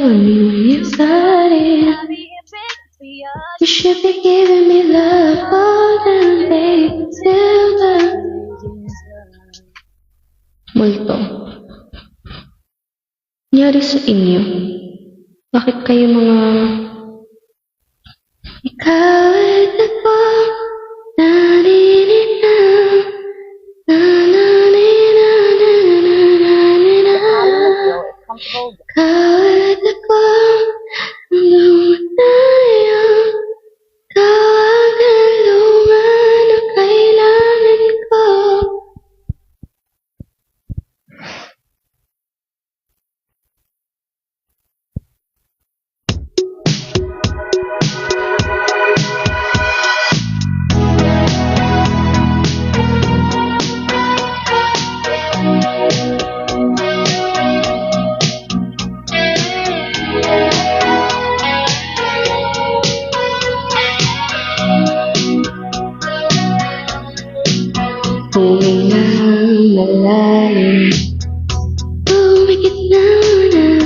on me when you started. You should be giving me love all the day till the multo. Nangyari sa inyo? Bakit kayo mga ikaw ay ako narinig na na na na na na na na na kahit ako hanggang tayo kawagalungan na kailangan ko. Humingang malalim, umikit na na.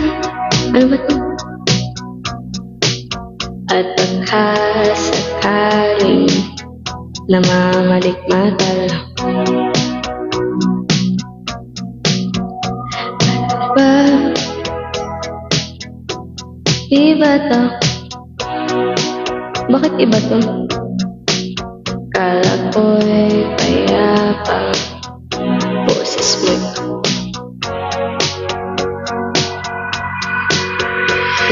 Ano ba ito? At pagkasakaling namamalikmatal, ba? Iba to? Bakit iba to? Kala ko'y payapa, boses mo'y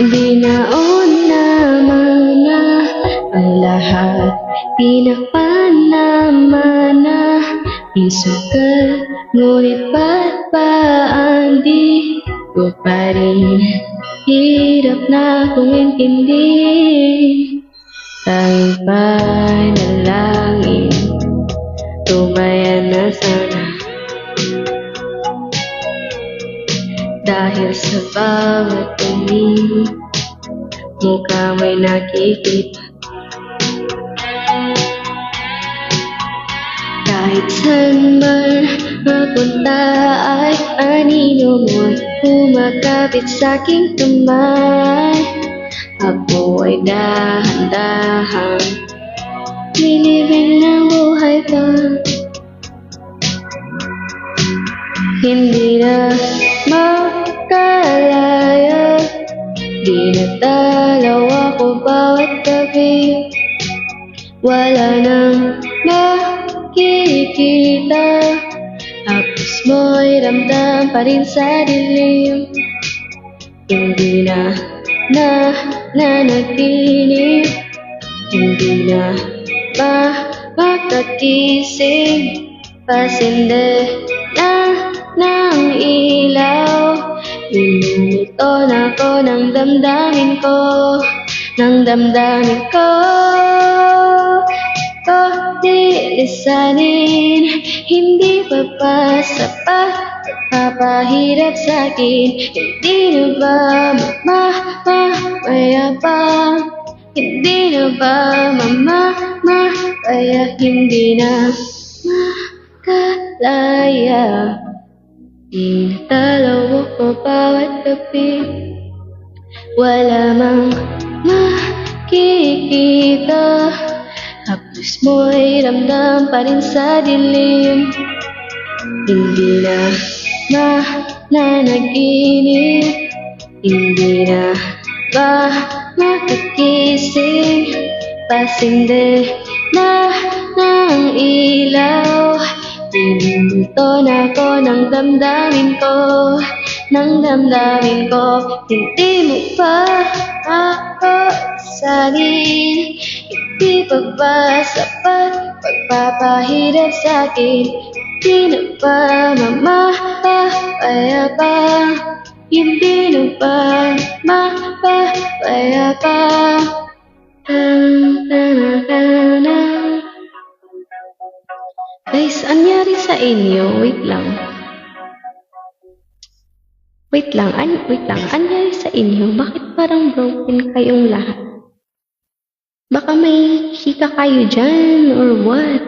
di naon naman na ang lahat, di na pa naman na isugal, ngunit ba't ba ang di ko pa rin hirap na kung intindihin. Tanging panalangin, tumayan na sana, dahil sa bawat tingin mukha may nakikita. Kahit saan man mapunta ay anino mo'y kumakapit sa'king kamay. Ako ay dahan-dahan nilibing ng buhay ko. Hindi na makalaya, di natalaw ako bawat gabi. Wala nang makikita, tapos mo'y ramdam pa rin sa dilim. Hindi na nanaginip, hindi na makagising, pasinde na ng ilaw. Inunuto na ko ng damdamin ko, ng damdamin ko. Ito di lisanin, hindi pa ba sapat, papahirap sa'kin. Hindi na ba mamayabang, hindi na ba kaya hindi na makalaya. Tinatalaw ako bawat gabi, wala mang makikita, tapos mo'y ramdam pa rin sa dilim. Hindi na nanaginip, hindi na ba makagising, pasinde na ng ilaw. Inunuto na ko ng damdamin ko, ng damdamin ko. Hindi mo pa ako salin, hindi pa ba sapat pagpapahirap sa'kin. Hindi na ba mapapayabang, hindi na ba mapapayabang. Guys, anyari sa inyo? Wait lang. Anyari sa inyo? Bakit parang broken kayong lahat? Baka may chika kayo dyan or what?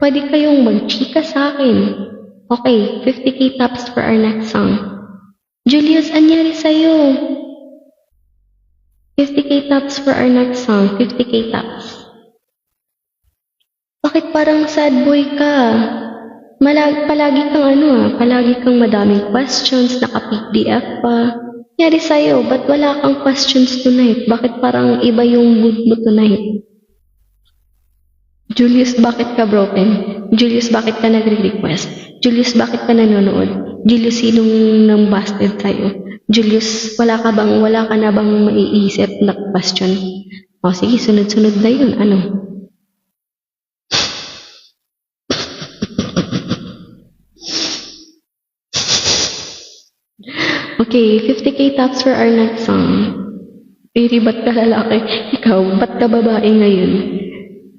Pwede kayong mag-chika sa akin. Okay, 50k tops for our next song. Julius, anyari sa'yo? 50k taps for our next song. 50k taps. Bakit parang sad boy ka? Palagi kang palagi kang madaming questions, naka-PDF pa. Nangyari sa'yo, ba't wala kang questions tonight? Bakit parang iba yung mood mo tonight? Julius, bakit ka broken? Julius, bakit ka nagre-request? Julius, bakit ka nanonood? Julius, sinong nang busted sa'yo? Julius, wala ka na bang maiisip na question? O sige, sunod-sunod na yun. Ano? Okay, 50k taps for our next song. Riri, ba't ka lalaki? Ikaw, ba't ka babae ngayon?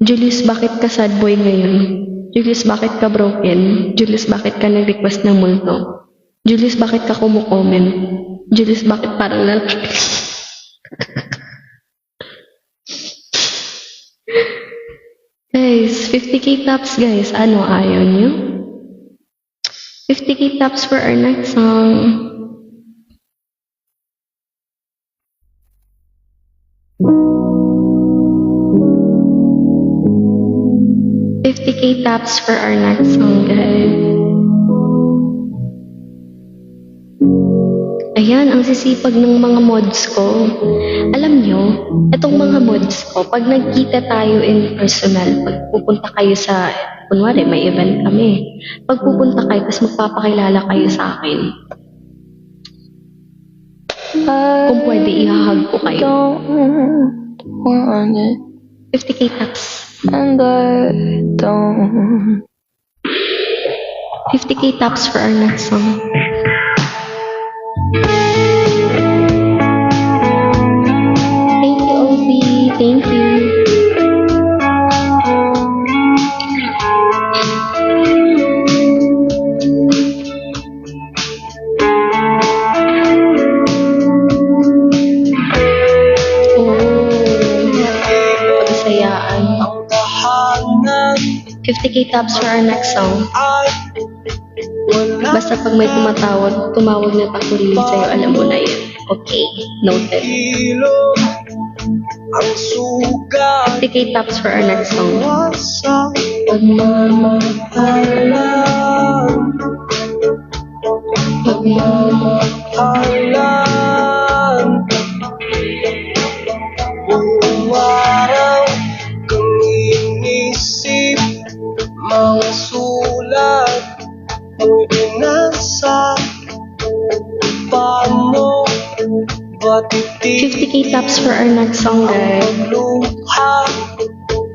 Julius, bakit ka sad boy ngayon? Julius, bakit ka broken? Julius, bakit ka nag-request ng multo? Julius, bakit ka kumukomment? Julius, bakit parang lalaki? Guys, 50k taps guys. Ano, ayaw nyo? 50k taps for our next song. 50k taps for our next song, guys. Ayan, ang sisipag ng mga mods ko. Alam nyo, itong mga mods ko, pag nagkita tayo in personal, pag pupunta kayo sa, kunwari, may event kami. Pag pupunta kayo, tapos magpapakilala kayo sa akin. Kung pwede, ihahag ko kayo. 50k taps. And I don't 50k taps for our next song. Thank you, Obi. Thank you. Oh, pagsayaan. 50k taps for our next song. Basta pag may tumawag na takulili sa'yo, alam mo na yun. Okay, noted. 50k taps for our next song. Pagmamahalan, buong araw kang inisip, mga sulat mo'y binasa. Paano ba't 50k taps for our next song, guys. luha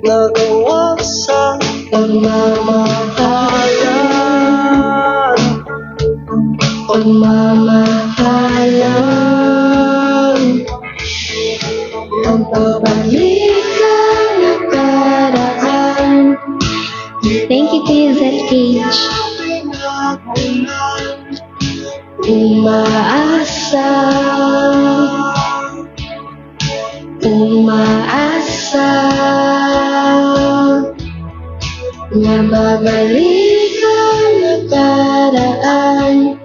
nagawa sa pagmamahalan? Pagmamahalan, Pagbabalik sa nakaraan. Thank you, TZ Cage. Umaasa, umaasa na babalik ang nakaraan.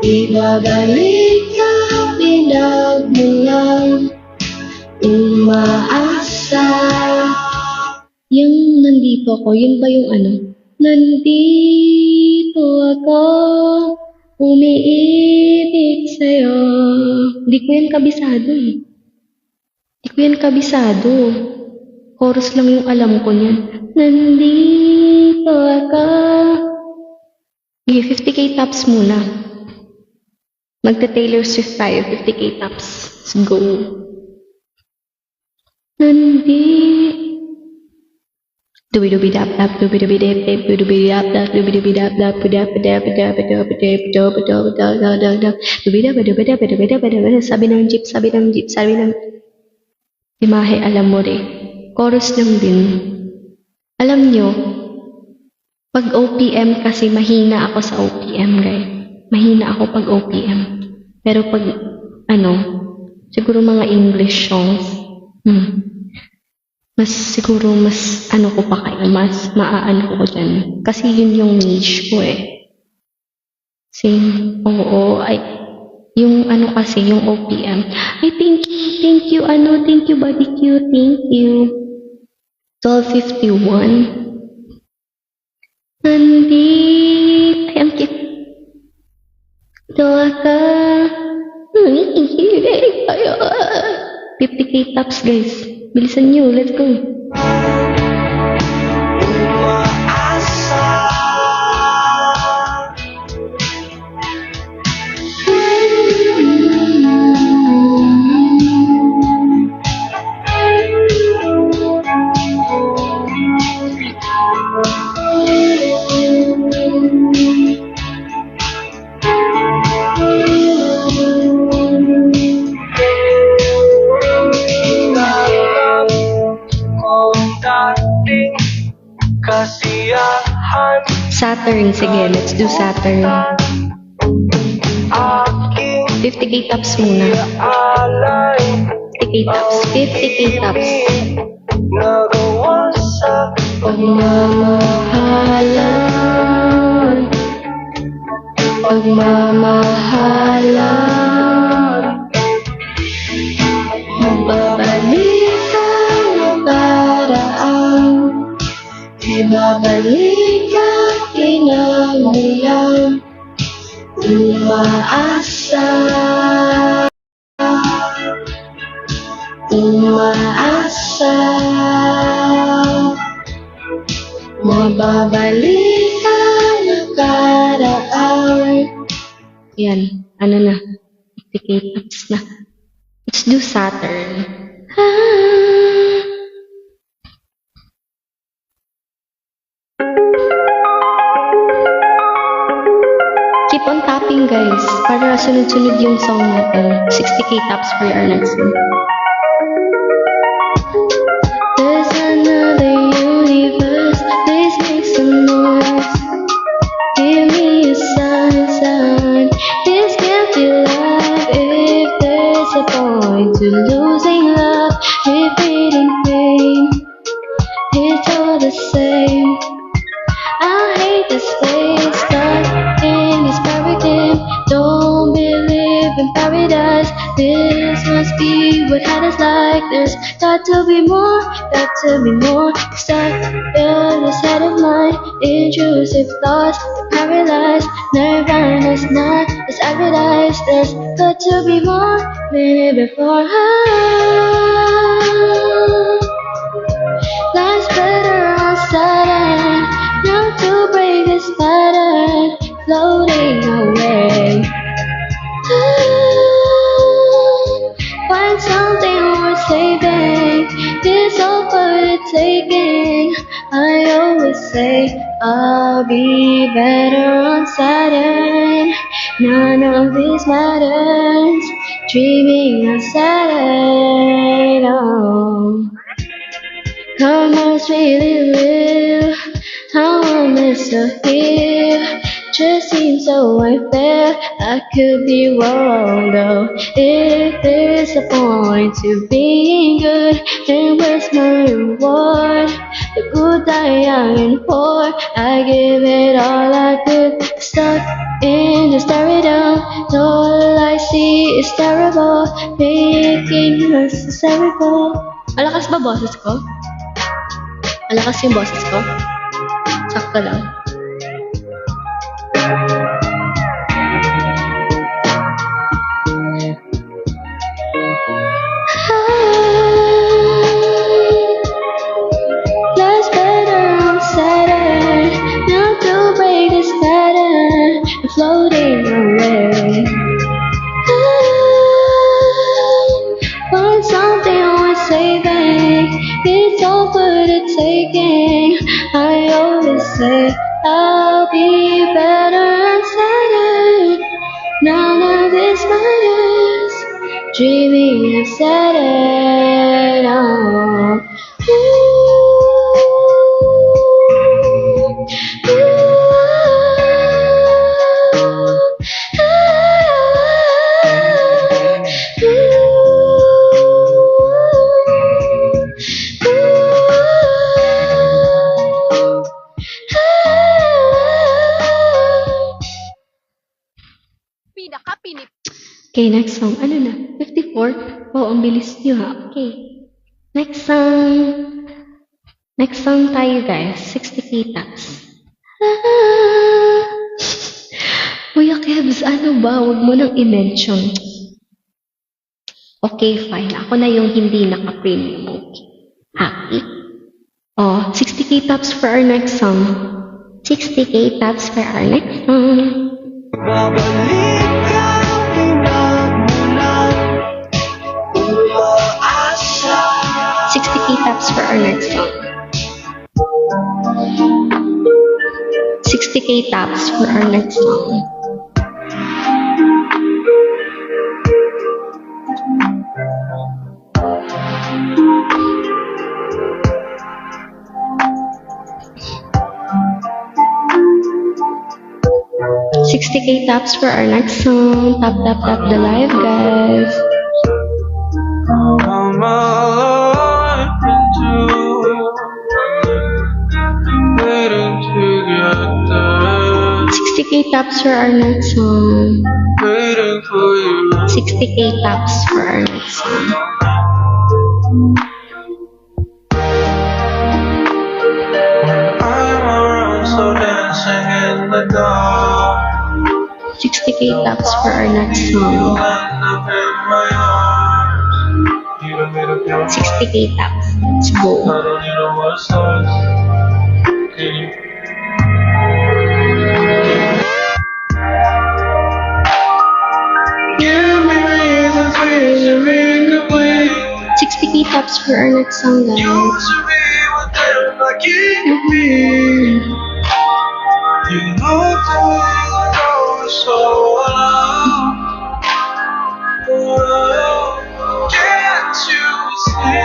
Ibabalik ang pinagmulan. Umaasa. Yung nandito ako, yun ba yung ano? Nandito ako, umiibig sa'yo. Di ko yan kabisado eh. Di ko yan kabisado. Chorus lang yung alam ko niyan. Nandito ako. Okay, 50k taps muna. Magta-Taylor Swift tayo, 50k taps. Let's go. Nandito. Dubi-dubi-dap-dap, dubi-dubi-dap-dap, dubi-dubi-dap-dap, dubi-dubi-dap-dap, dubi-dubi-dap-dap, dubi-dubi-dap-dap, sabi ng jeep, sabi ng jeep, sabi ng Imahe, alam mo rin. Chorus lang din. Alam nyo, pag OPM kasi mahina ako sa OPM, guys. Mahina ako pag OPM. Pero pag, siguro mga English songs, siguro mas ko pa kayo, mas maaano ko dyan. Kasi yun yung niche ko eh. Oo, Yung ano kasi, yung OPM. Ay, thank you, thank you, Buddy Q, thank you. 12:51. Nandit. Ay, ang cute. Doa ka. 50k taps, guys. Bilisan nyo, let's go. umaasa. Nanap kong dating kasiyahan. Saturn, sige, let's do Saturn. Aking 50k taps muna. alay 50k taps, 50k taps. nagawa sa Pagmamahalan, pagmamahalan. Babalik ang nakaraan, ibabalik ang kinaliyan. Umaasa, umaasa, mababalik ang nakaraan. Yan, ano na, 50k taps na. Let's do Saturn. Ah. Keep on tapping, guys, para sunod-sunod yung song natin. 60k taps for our next one. There's another universe, please make some noise. Give me a sign. This can't be love if there's a point to losing love, repeating pain. It's all the same. I hate the space stuck in this paradigm. Don't believe in paradise. This must be what hell is like. There's got to be more, got to be more. Stuck in this head of mine. Intrusive thoughts, paralyzed. Nirvana's not as advertised. There's got to be more than it before. Life's better on Saturn. Now to break this pattern, floating away. Find something worth saving. It's all for the taking. I always say I'll be better on Saturn. None of this matters. Dreaming of Saturn. Oh. How much really real? How I miss her here. Just seems so unfair. I could be wrong though. If there's a point to being good, then where's my reward? The good I yearn for, I give it all I could. Stuck in the stereo, all I see is terrible, making us hysterical. Malakas ba boses ko? Malakas yung boses ko? Sakto lang. Life's better on Saturn. Now to break this pattern, I'm floating away. Find something worth saving. It's all for the taking. I always say I'll be better on Saturn. None of this matters. Dreaming of Saturn. Oh. Okay, next song. Ano na? 54? Oh, ang bilis nyo ha. Okay. Next song. Next song tayo guys. 60K taps. Ah. Kuya Kebs, ano ba? Huwag mo nang i-mention. Okay, fine. Ako na yung hindi naka-premium. Okay. Happy? Oh, 60K taps for our next song. 60K taps for our next song. Babalik ka, pinagmulan, umaasa. 60K taps for our next song. 60K taps for our next song. $60K taps for our next song. Tap tap tap the live, guys. I'm alive into waiting to get there, 60K taps for our next song. waiting for you. 60K taps for our next song. I'm around, so dancing in the dark. 60K taps for our next You'll song. end up in my arms. You don't need to feel 60K taps. Let's go. I don't need no more songs. Can you? Give me reasons, reason complete. 60K taps for our next song, You guys. should be with them like you can be. You look the way you go so alone. Oh, can't you see?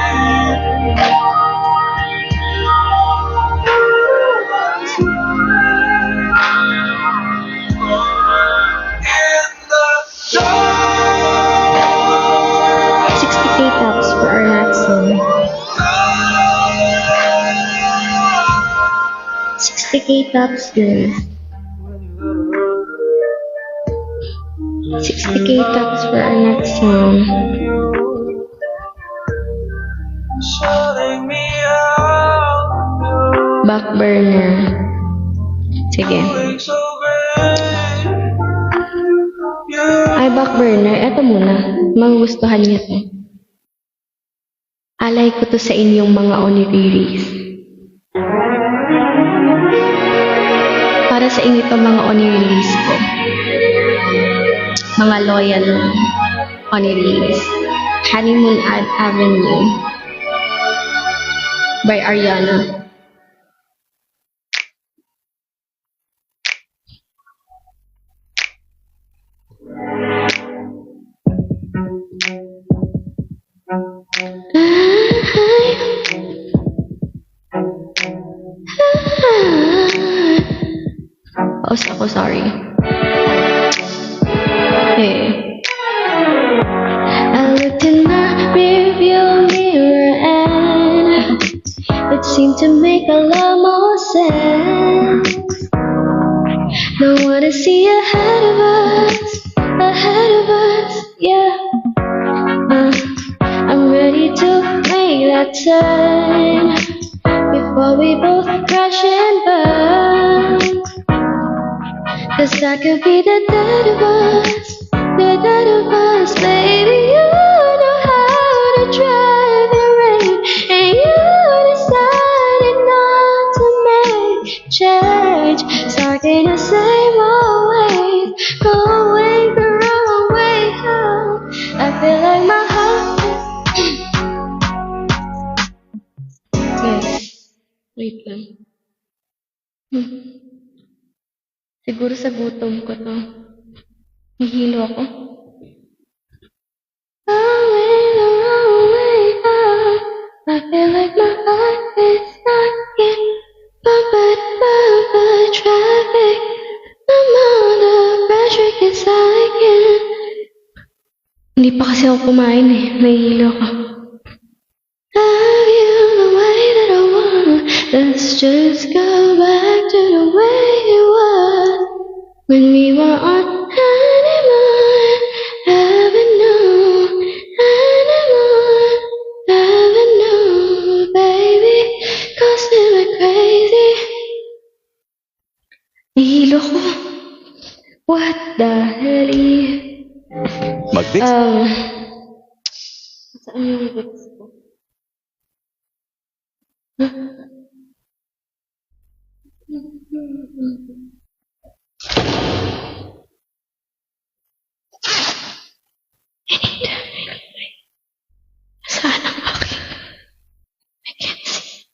In the dark. 60K taps for our next song. 60K taps, guys. 60K taps for our next song. Shutting me out. Back burner. Sige. Feeling so great. Yeah. Ay, back burner. Eto muna. Magugustuhan niyo to. Alay ko to sa inyong mga oniriris. Para sa inyo to mga oniriris ko. Mga loyal oniriris. Honeymoon Avenue by Ariana. Pause ako, sorry. Okay. I looked in my rearview mirror and it seemed to make a lot more sense. Don't wanna see ahead of us, yeah. I'm ready to make that turn before we both crash and burn. 'Cause I could be the dead of us, baby. You know how to drive the rain, and you decided not to make change. Stuck in the same old ways, going the wrong way home. I feel like my heart Yes. Wait lang. Siguro sa gutom ko to. Hihilo ako. Going the wrong way home. I feel like my heart is stuck in bumper traffic. I'm under pressure 'cause I can't. Hindi pa kasi ako kumain eh. Nahihilo ako. Love you the way that I want. Let's just go back to the way it was when we were on honeymoon. Loko. What the hell? Mag-fix. Saan yung Vicks ko? Saan ang aking? I can't see.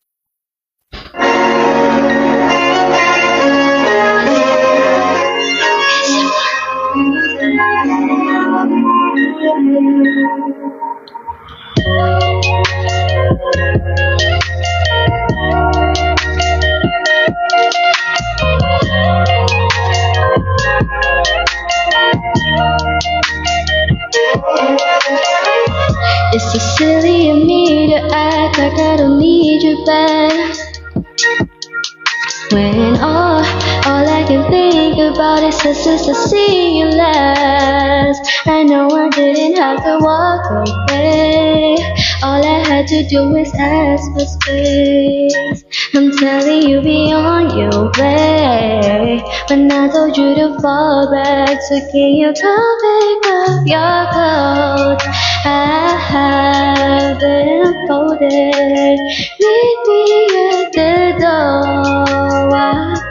It's so silly of me to act like I don't need you back. When all I can think about is to see you last. I know I didn't have to walk away. All I had to do was ask for space. I'm telling you, be on your way. When I told you to fall back, so can you come pick up your clothes? I have been folded. Meet me at the door.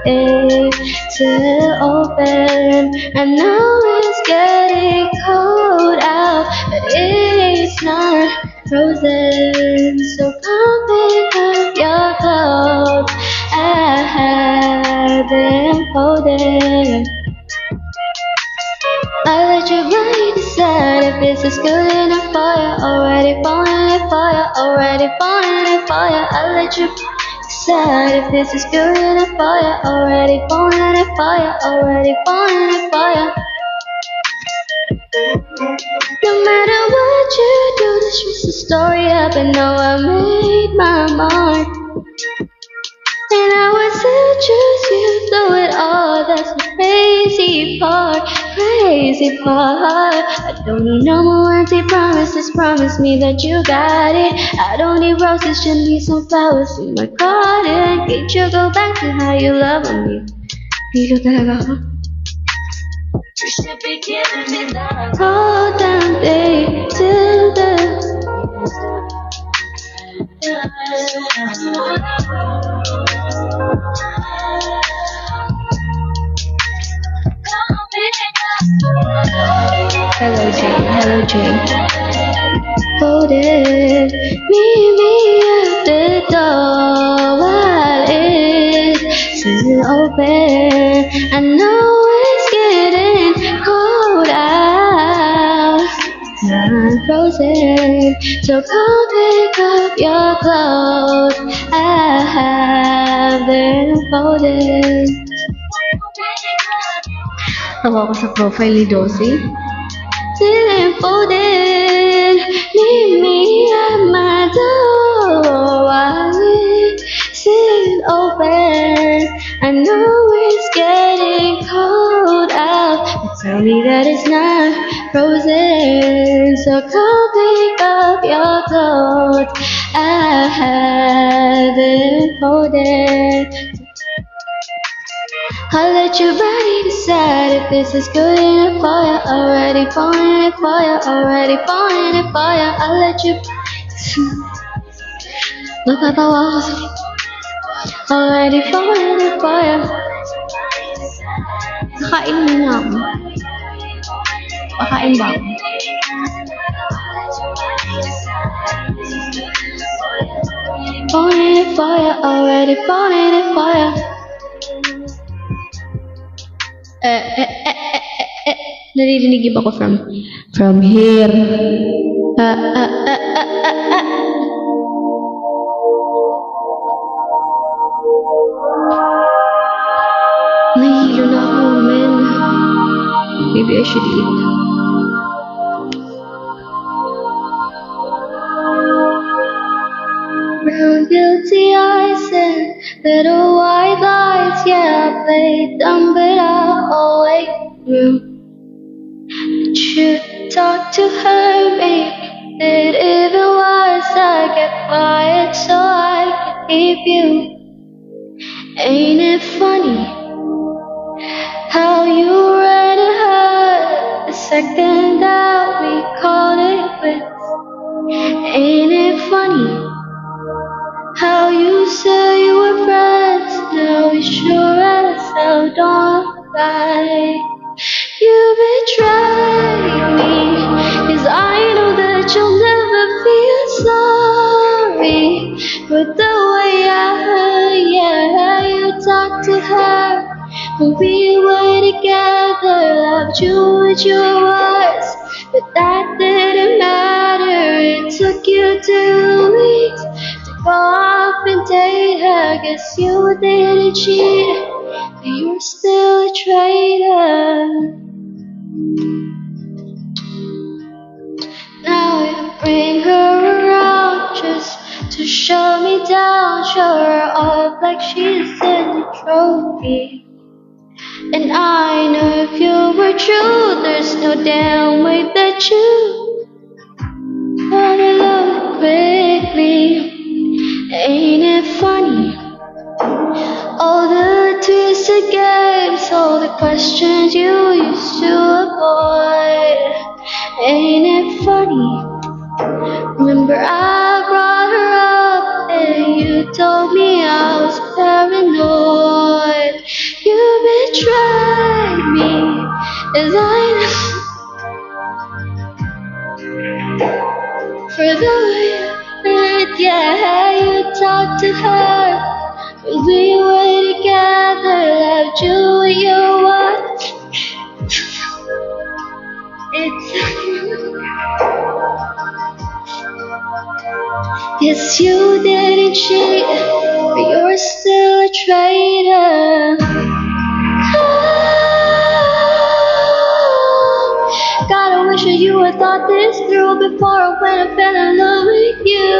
It's still open. I know it's getting cold out, but it's not frozen. So come pick up your clothes. I have been folded. I let you right decide if this is good enough for you. Already falling for you, already falling for you. I let you decide if this is good enough for you. Already falling for you, already falling for you. No matter what you do, this was the story up, and now I made my mark. And I would still choose you through it all. That's the crazy part, crazy part. I don't need no more empty promises. Promise me that you got it. I don't need roses, just need some flowers in my garden. Can't you go back to how you love me? Hilo talaga ako. You should be giving me love. Hold down, babe, till the Hello Jane, hello Jane. Hold it, meet me at the door while it's still open. I know it's getting cold out, not frozen. So come pick up your clothes. I have them folded. Tawa ko sa profile ni Dosi. Still folded. Meet me at my door while it's still open. I know it's getting cold out, but tell me that it's not frozen. So come pick up your clothes. I have them folded. I'll let your body decide if this is good enough for you. Already falling for you, already falling for you. I'll let you. Natatawa ako sa. Already falling for you. Kakain mo na ako. Kakain ba ako? Falling for you, already falling for you. Naririnig ba ako from here? Nahihilo na ako, man. Maybe I should eat. Brown guilty eyes and little white lies. Yeah, I played dumb, but I always knew. But you talk to her, make it even worse. I kept quiet so I could keep you. Ain't it funny How you read a heart the second that we called it quits. Ain't it funny how you say you were friends, now we sure as hell don't lie. You betrayed me, 'cause I know that you'll never feel sorry for the way you talk to her when we were together. Loved you with your words, but that didn't matter. It took you 2 weeks to go off and date her. Guess you didn't cheat, but you're still a traitor. Now you bring her around just to shut me down, show her off like she's in a trophy. And I know if you were true, there's no damn way that you wanna love quickly. Ain't it funny? All the twisted games, all the questions you used to avoid. Ain't it funny? Remember I brought her up and you told me I was paranoid. You betrayed me, as I know, for the way you hurt, yeah, you talked to her when we were together. Loved you with your words. Yes, you didn't cheat, but you're still a traitor. God, I wish that you had thought this through before I went and fell in love with you.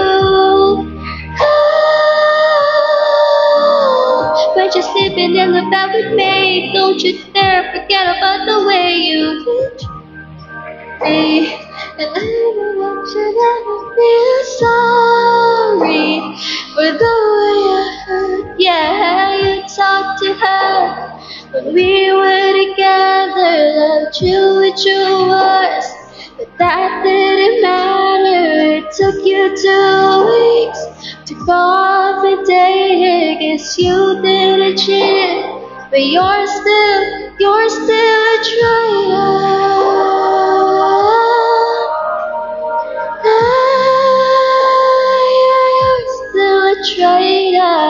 When you're sleeping in the bed with me, don't you dare forget about the way you did me. And I don't want you to ever feel sorry for the way I hurt. Yeah, you talked to her when we were together. Loved you with your words, but that didn't matter. It took you 2 weeks to go off and date her. Guess you didn't cheat, but you're still a traitor. You're still a traitor.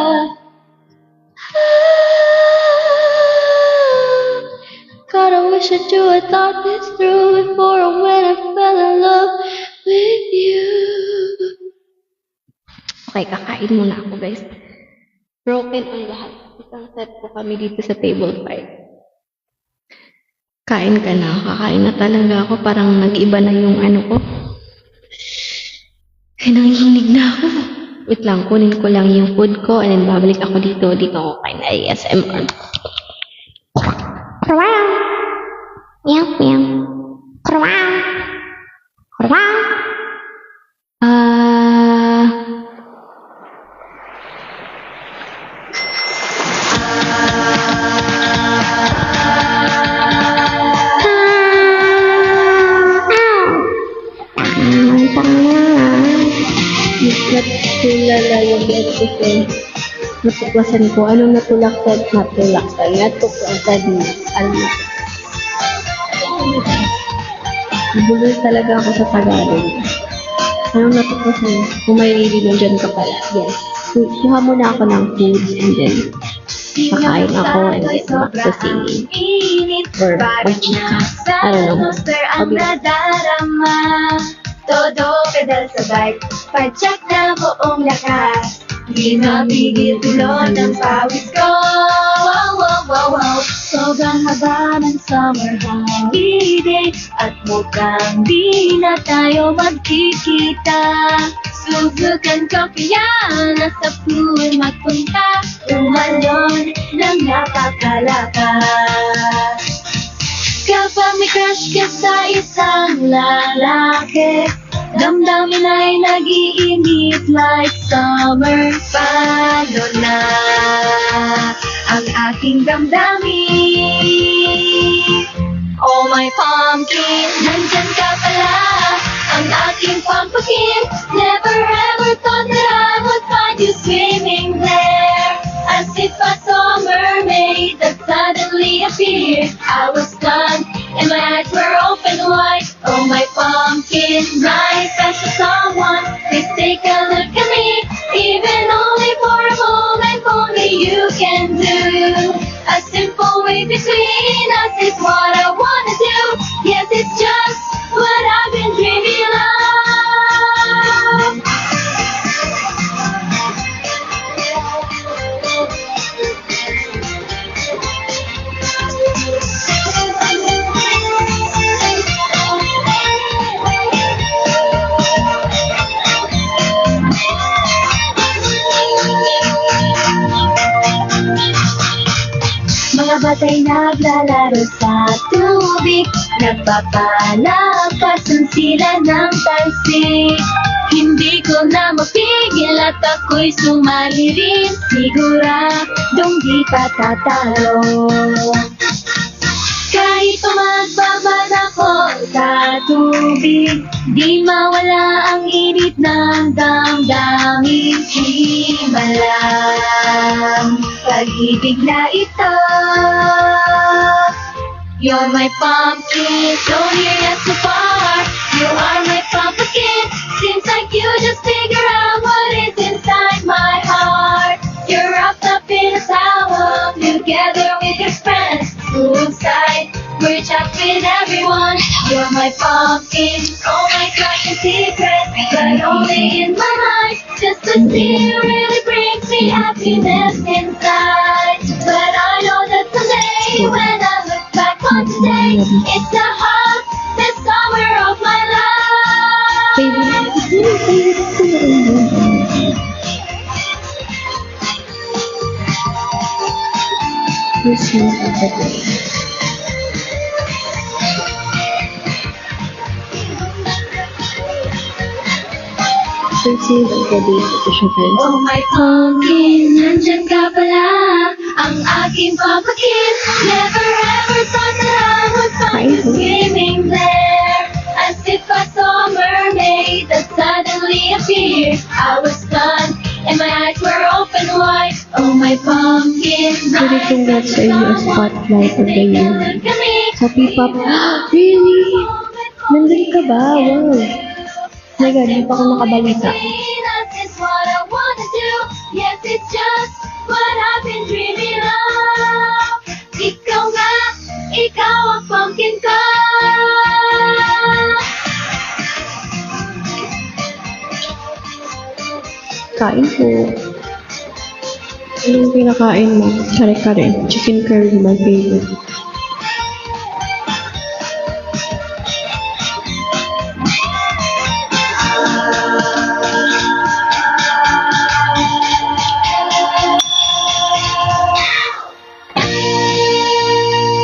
God, I wish that you had thought this through before I went and fell in love with you. Okay, kakain muna ako, guys. Broken ang lahat. Isang set po kami dito sa table 5. Kain ka na. Kakain na talaga ako. Parang nag-iba na yung ano ko. Ay, nangihinig na ako. Wait lang, kunin ko lang yung food ko and then babalik ako dito. Dito ako kain na ASMR. Wow! Meow, meow. Wow! Wow! Natulala yung episode. Natuklasan ko. Anong natulaksan? Natuklasan. Bulol talaga ako sa Tagalog. Anong natuklasan? Kung may reading dyan ka pala. Yes. Kuha muna ako ng food and then kakain ako and then back to singing. Or pag-chika. I don't know. I'll be back. Todo pedal sabay, padyak na buong lakas. Di mapigil tulo ng pawis ko. Wow, wow, wow, wow. Sobrang haba ng summer holiday at mukhang di na tayo magkikita. Subukan ko kaya nasa pool magpunta, umalon ng napakalakas. Kapag may crush ka sa isang lalaki, damdamin ay nag-iinit like summer. Paano na ang aking damdamin? Oh my pumpkin, nandyan ka pala, ang aking pumpkin. Never ever thought that I would find you swimming there. As if I saw a mermaid that suddenly appeared. I was stunned and my eyes were open wide. Oh my pumpkin, my special someone, please take a look at me. Even only for a moment, only you can do. A simple way between us is what I wanna do. Yes, it's just what I've been dreaming of. Mga batay naglalaro sa tubig, nagpapalapasan sila ng talsik. Hindi ko na mapigil at ako'y sumali rin, siguradong di ka tatalo. Kahit magbabad ako sa tubig, di mawala ang init ng damdamin. Himalang pag-ibig na ito. You're my pumpkin, so near yet so far. You are my pumpkin, seems like you just figure out what is inside my heart. You're wrapped up in a towel, together with your friends. Poolside, we're chat with everyone. You're my pumpkin, oh my gosh, a secret, but only in my mind. Just to see you really brings me happiness inside. But I know that someday, when I look back on today, it's the hottest summer of my Oh my pumpkin, nandyan ka pala, ang aking pumpkin. Never ever thought that I would find you swimming there. As if I saw a mermaid that suddenly appeared. I was stunned and my eyes were open wide. Oh my pumpkin, Pwede kong watch sa inyo ang spotlight of the year. Sa P-pop. Really? Nandun ka ba? Wow. My God, hindi pa ako nakabalita. Is what I wanna do. Yes, it's just what I've been dreaming of. Ikaw nga, ikaw ang pumpkin ko. Kain po. Anong pinakain mo? Kare-kare. Chicken curry, my favorite.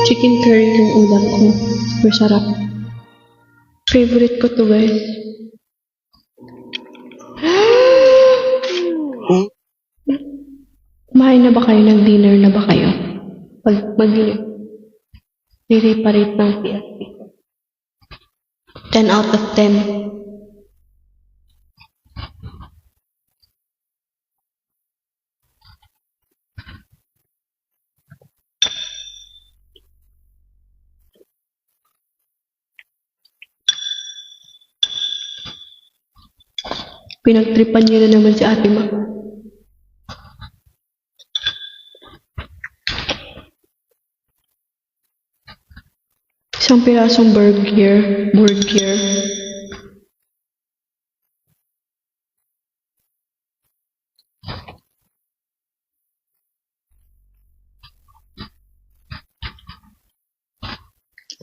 Chicken curry yung ulam ko. Super sarap. Favorite ko to, guys. Kumain na ba kayo? Nag-dinner na ba kayo? Pag mag-dinner, i-reparate ng PSP. 10 out of 10. Pinagtripan niyo na naman si Ate Ma. Isang pirasong burger.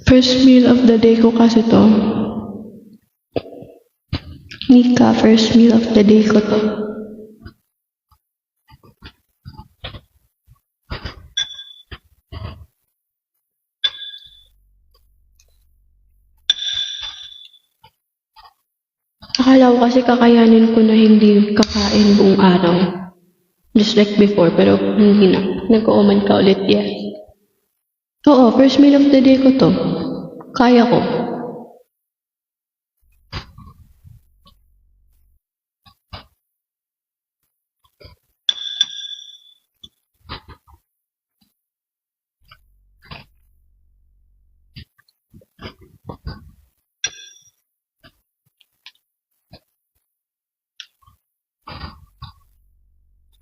First meal of the day ko kasi to. Nika, first meal of the day ko to. Akala ko kasi kakayanin ko na hindi kakain buong araw. Just like before, pero hindi na. Nag-uuman ka ulit, yes. Oo, first meal of the day ko to. Kaya ko.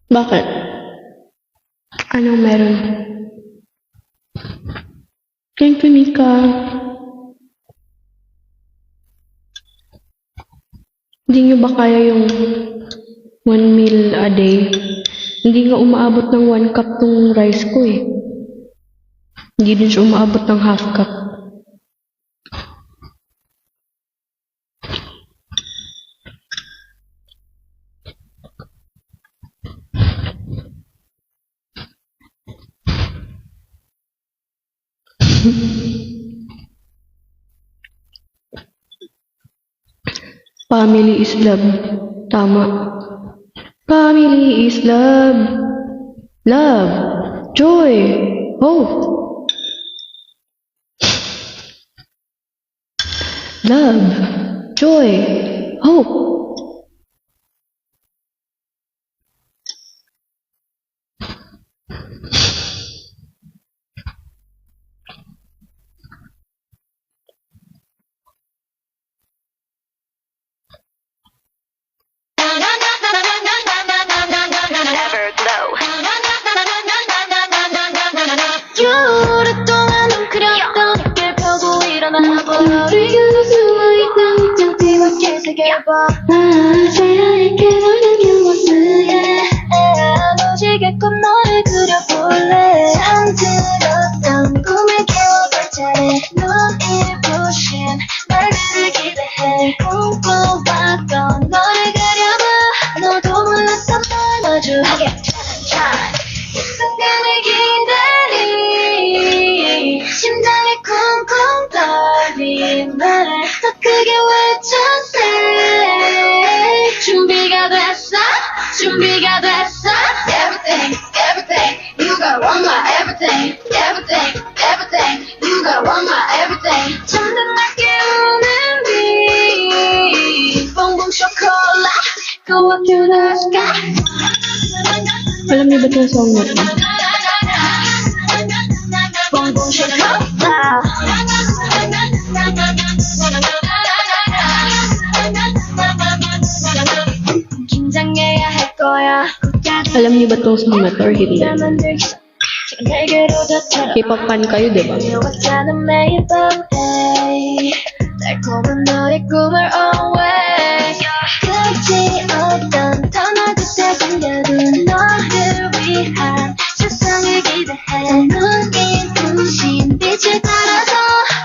Bakit? Anong meron? Thank you, Nika. Hindi nyo ba kaya yung 1 meal a day? Hindi nga umaabot ng 1 cup tong rice ko eh. Hindi din siya umaabot ng half cup. Family is love. Tama. Family is love. Love. Joy. Hope. Love. Joy. Hope. 오랫동안 웅크렸던 어깨를 펴고 일어나봐 우리가 숨어있던 이쪽 뒤밖에 새겨봐 새하얗게 너는 모습에 무지개꽃 너를 그려볼래 잠들었던 꿈을 깨워볼 차례 눈을 부신 날들을 기대해 꿈꿔봤던 너를 그려봐 너도 몰랐던 날 마주하게 이 순간을 기다리 심장이 쿵쿵 떨리는 더 크게 외쳐세 준비가 됐어 준비가 됐어 Everything everything you gotta want my everything everything everything you gotta want my everything 잠든 날 깨우는 빛 뽕뽕 초콜릿 go up to the sky Alam niyo ba itong song na ito? 뽕뽕 초콜릿 긴장해야 할 거야 Alam niyo ba itong song na ito or hindi? 지금 내게로 저처럼 K-pop fan kayo, di ba? 왔다는 매일 밤에 달콤한 너의 꿈을 always 끝이 없던 터널 끝에 숨겨둔 너를 위한 세상을 기대해 눈이 부신 빛을 따라서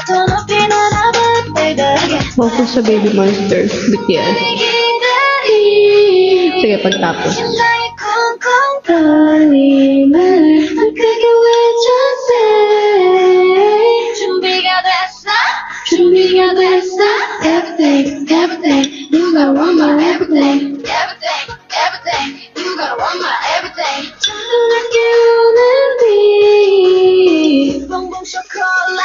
더 높이 날아봐 baby Focus sa Baby Monster, BTS. Sige, pagtapos. 심장이 쿵쿵 떨림을 더 크게 외쳐세 준비가 됐어 준비가 됐어 Everything everything you gotta want my everything everything everything you gotta want my everything 잠들어 깨우는 빛 뽕뽕 초콜릿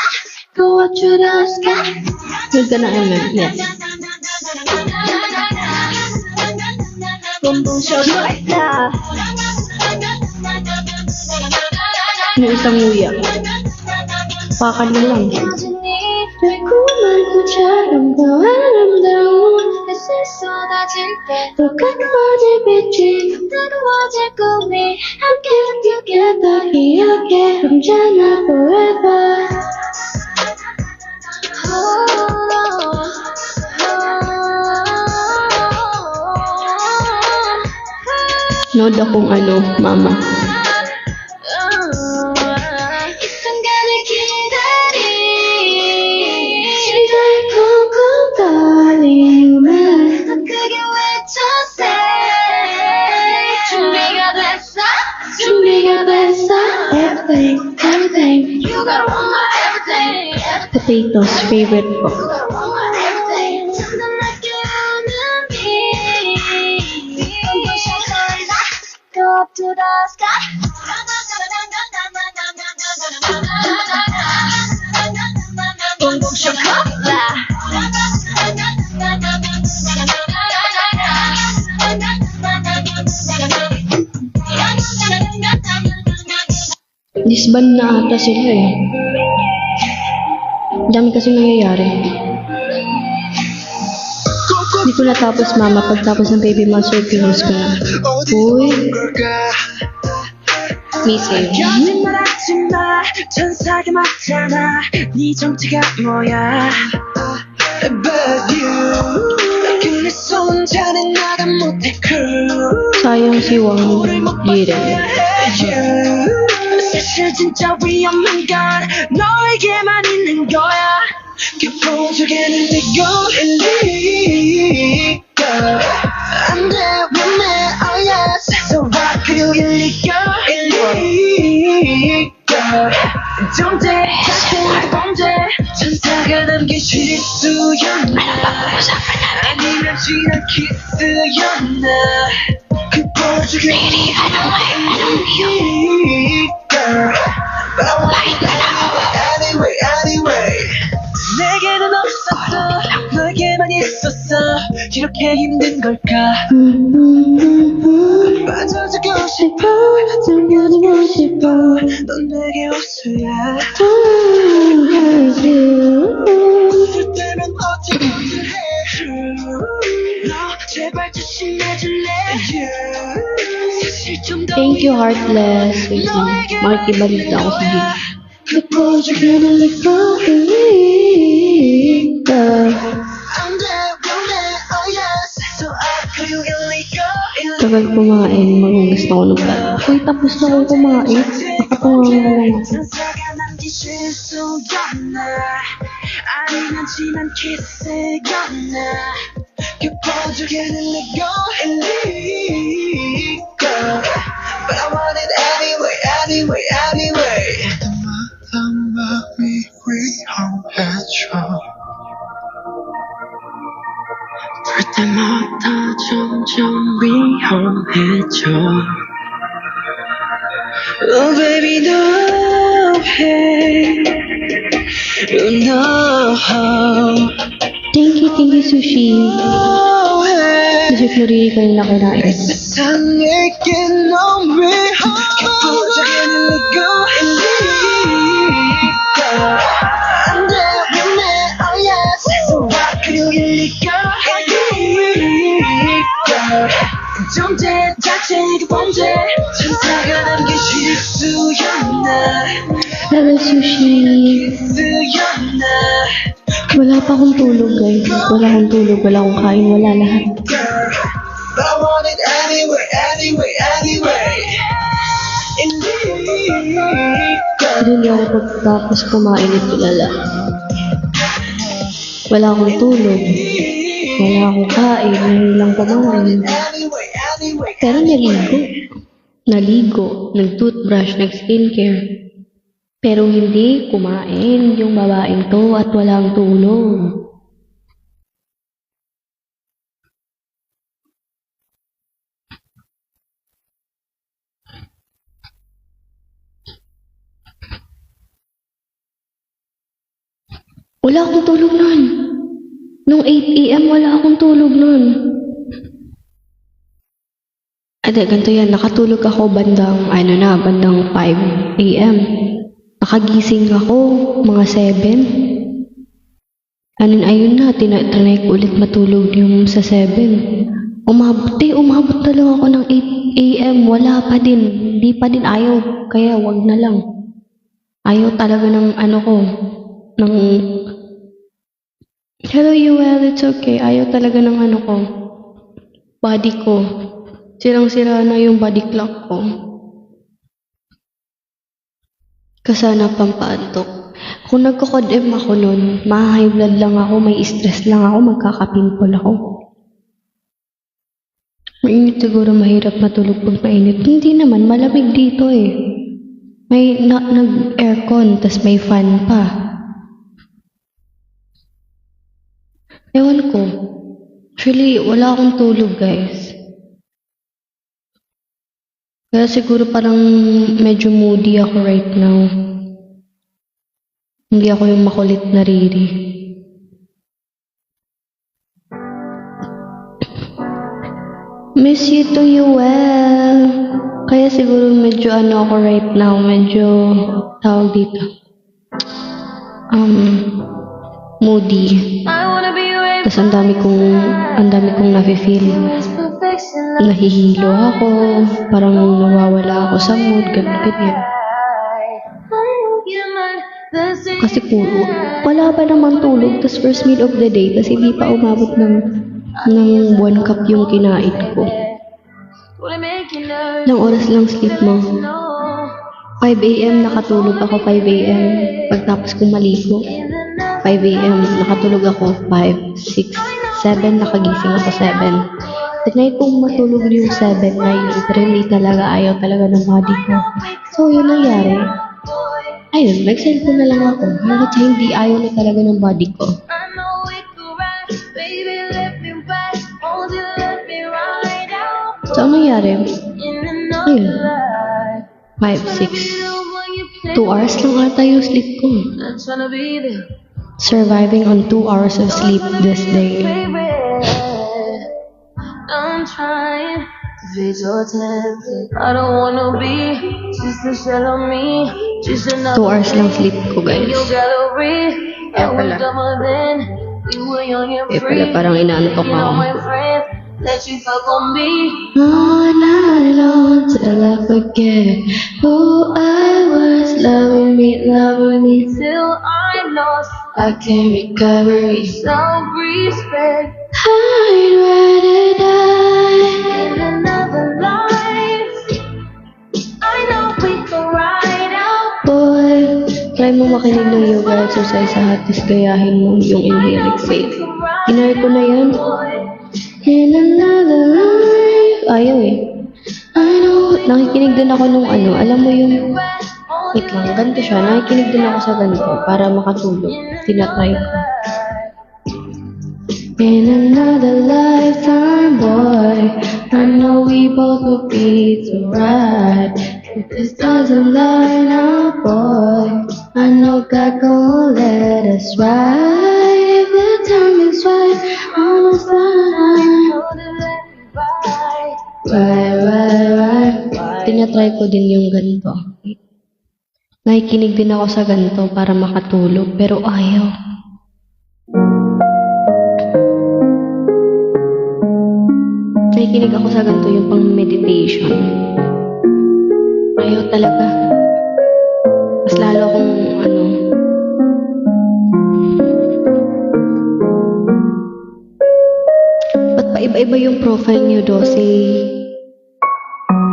go up to the sky Huwag ka na alam. Yes. 뽕뽕 초콜릿 Yung isang nguya. Pakan mo lang. 여전히 달콤한 꽃처럼 더 아름다운 햇살 쏟아질 때 더 가까워질 빛이 뜨거워질 꿈이 함께 together 기억에 언제나 forever Nood akong ano, mama. 이 순간을 기다리 심장이 쿵쿵 떨림을 더 크게 외쳐세 준비가 됐어 준비가 됐어 Everything everything you gotta want my everything everything Potatoes, favorite ko. you gotta want my everything 잠든 날 깨우는 빛 Go up to the sky 뽕뽕 Disband na ata sila eh. Dami kasi nangyayari. Hindi ko natapos mama. Pagtapos ng Baby Monster, pinost ko na. Uy, missing. 말하지마 천사가 맞잖아 네 정체가 뭐야 But you 그래서 혼자는 나가 못해 crew Sayang si Wang Yiren. 사실 진짜 위험한 건 너에게만 있는 거야 깊은 속에는 내고 일리가 안돼 원해 oh yes So why could you 일리가 정제 자체 범죄 천사가 남긴 실수였나 아니면 지난 키스였나 그 보여주기 But I want it anyway 내게는 없었어 너에게만 있었어 이렇게 힘든 걸까 빠져주고 싶어 들려주고 싶어 넌 내게 호수야 웃을 때면 어떻게 해 너 제발 조심해줄래 사실 좀 더 Thank you, Heartless. Wait lang. Makikibalita ako sa G. 그 보여주기는 내꺼 Tagal kumain. Magugas na ako ng plato. Uy, tapos na akong kumain. Nakatunga nga lang ako. 아니면 지난 키스였나 깊어지게는 내꺼 일리가 But I want it anyway 때마다 마음이 위험해져 볼 때마다 점점 위험해져 Oh baby no hey no Thank you, Sushi. no hey Kasi flurry ka nila kinain. 세상에게 넌 위험해 깊어지게는 내꺼 일리가 안돼 위험해 oh yes So why could you 일리가 정제 자체가 범죄 천사가 남긴 실수였나 Hello, Sushi. 키스였나 Wala pa akong tulog, guys. Wala akong tulog. Wala akong kain. Wala lahat. But I want it anyway Hindi ako pagkatapos kumain at tulala. Wala akong tulog. Wala akong kain. Ngayon lang kumain. Pero naligo, nag-toothbrush, nag-skincare. Pero hindi kumain yung babaeng to at walang tulog. Wala akong tulog nun. Nung 8 AM, wala akong tulog nun. Ganito yan, nakatulog ako bandang 5 AM. Nakagising ako, mga 7. Ayun na, tinatry ko ulit matulog yung sa 7. Umabot na lang ako ng 8 AM, wala pa din. Hindi pa din ayaw, kaya wag na lang. Ayaw talaga ng Hello, Yuel, it's okay. Ayaw talaga ng body ko. Sirang-sira na yung body clock ko. Kasana pampaantok. Kung nagko-condemn ako nun, ma-high blood lang ako, may stress lang ako, magkaka-pimple ako. Mainit siguro, mahirap matulog pag mainit. Hindi naman, malamig dito eh. May nag-aircon, tas may fan pa. Ewan ko. Actually, wala akong tulog, guys. Kaya siguro parang medyo moody ako right now. Hindi ako yung makulit na Riri. Miss you to you well. Kaya siguro medyo ano ako right now, medyo tawag dito. Moody. Tapos ang dami kong nafe-feel. Nahihilo ako, parang nawawala ako sa mood, ganyan. Kasi puro, wala pa naman tulog, tapos first meal of the day, kasi di pa umabot ng 1 cup yung kinain ko. Ilang oras lang sleep mo? 5 a.m. nakatulog ako, 5 a.m. Pagtapos kong maligo, 5 a.m. nakatulog ako, 5, 6, 7, nakagising ako 7. Tinry kong matulog yung 7 na yun, pero hindi talaga, ayaw talaga ng body ko. So, yun nangyari. Ayun, nag-cellphone na lang ako. Hanggat sa hindi ayaw na talaga ng body ko. So, ang nangyari? Ayun. 5, 6. 2 hours lang ata yung sleep ko. Surviving on 2 hours of sleep this day. I'm trying to fix your tempted. I don't wanna be just a shell of me. Just 2 another hours lang sleep ko, guys. in your gallery. Kaya And we're pala. dumber than we were young and Kaya free. pala parang inaantok You know ako. my friend, let you fuck on me. All night long till I forget who I was. Loving me Till I lost I can't recover it. self-respect. I'd rather die. In another life, I know we can ride out. Boy, try mo makinig ng yoga exercise sa hatis, gayahin mo yung inhale exhale. Ginay ko na yan. In another life. Ayaw eh. I know. Nakikinig din ako nung ano, alam mo yung, wait lang, ganito siya. Nakikinig din ako sa ganito para makatulog. Tinatry ko. In another lifetime, boy, I know we both will be so right. If this doesn't line up, boy, I know God gon' let us ride. If the time is right, on the line. Right. Tinatry ko din yung ganito. Nakikinig din ako sa ganito para makatulog, pero ayaw. Nakikinig ako sa ganito yung pang meditation. Ayaw talaga. Mas lalo akong ano. Ba't pa iba-iba yung profile niyo, Dosey?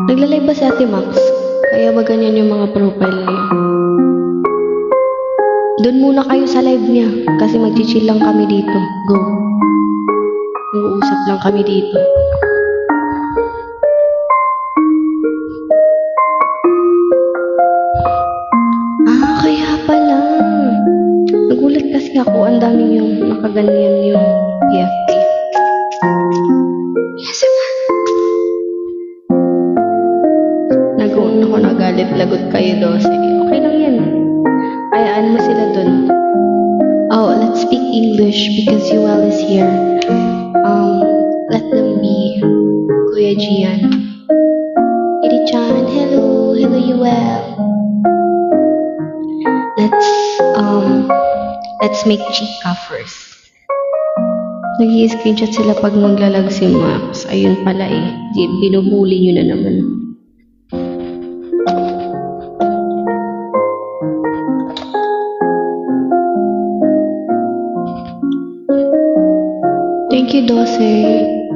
Nagla-live ba si Ate Max? Kaya ba ganyan yung mga profile niya? Doon muna kayo sa live niya. Kasi mag-chill lang kami dito. Go. Mag-uusap lang kami dito. Kaya pala. Nagulat kasi ako, ang daming yung nakaganyan yung PFP. Yes, ma'am. Nag-uun ako nagalit, lagot kayo, Dose. Okay lang yan. Hayaan mo sila dun. Oh, let's speak English because Yuel is here. Let them be. Kuya Gian. Iri-chan, hello. Hello, Yuel. Let's make chika first. Nag-i-screenshot sila pag maglalag si Max. Ayun pala eh. Binubuli nyo na naman. Thank you, Dose.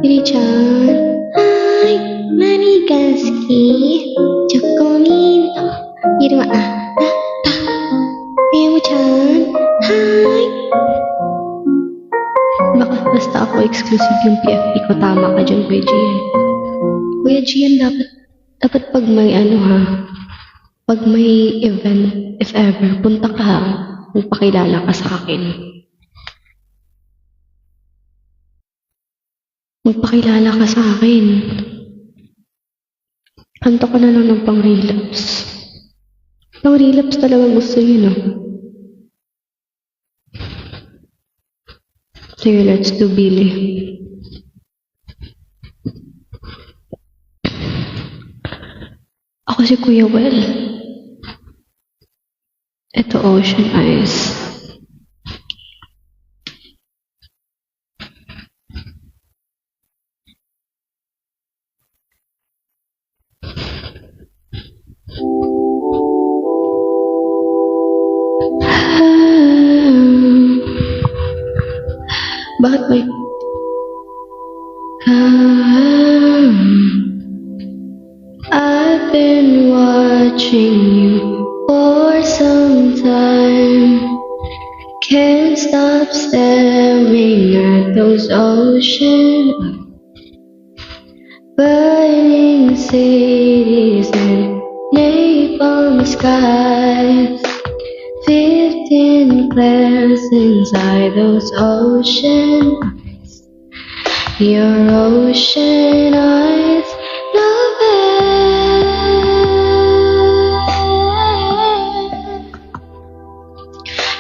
Iri-chan. Hi, Manigaski. Chokonito. Irma. Ewo-chan. Hi. Baka basta ako exclusive yung PFP ko. Tama ka dyan, Kuya Gian. Kuya Gian, dapat pag may ano ha, pag may event, if ever, punta ka ha, magpakilala ka sa akin. Magpakilala ka sa akin. Kanto ka na lang ng pang-relapse. Pang-relapse talaga gusto yun, no? Sige, let's do Billy. Ako si Kuya Well. Ito Ocean Eyes. Bakit may... I've been watching you for some time. Can't stop staring at those ocean burning cities and napalm skies. 15 flares inside those ocean eyes. Your ocean eyes, love it.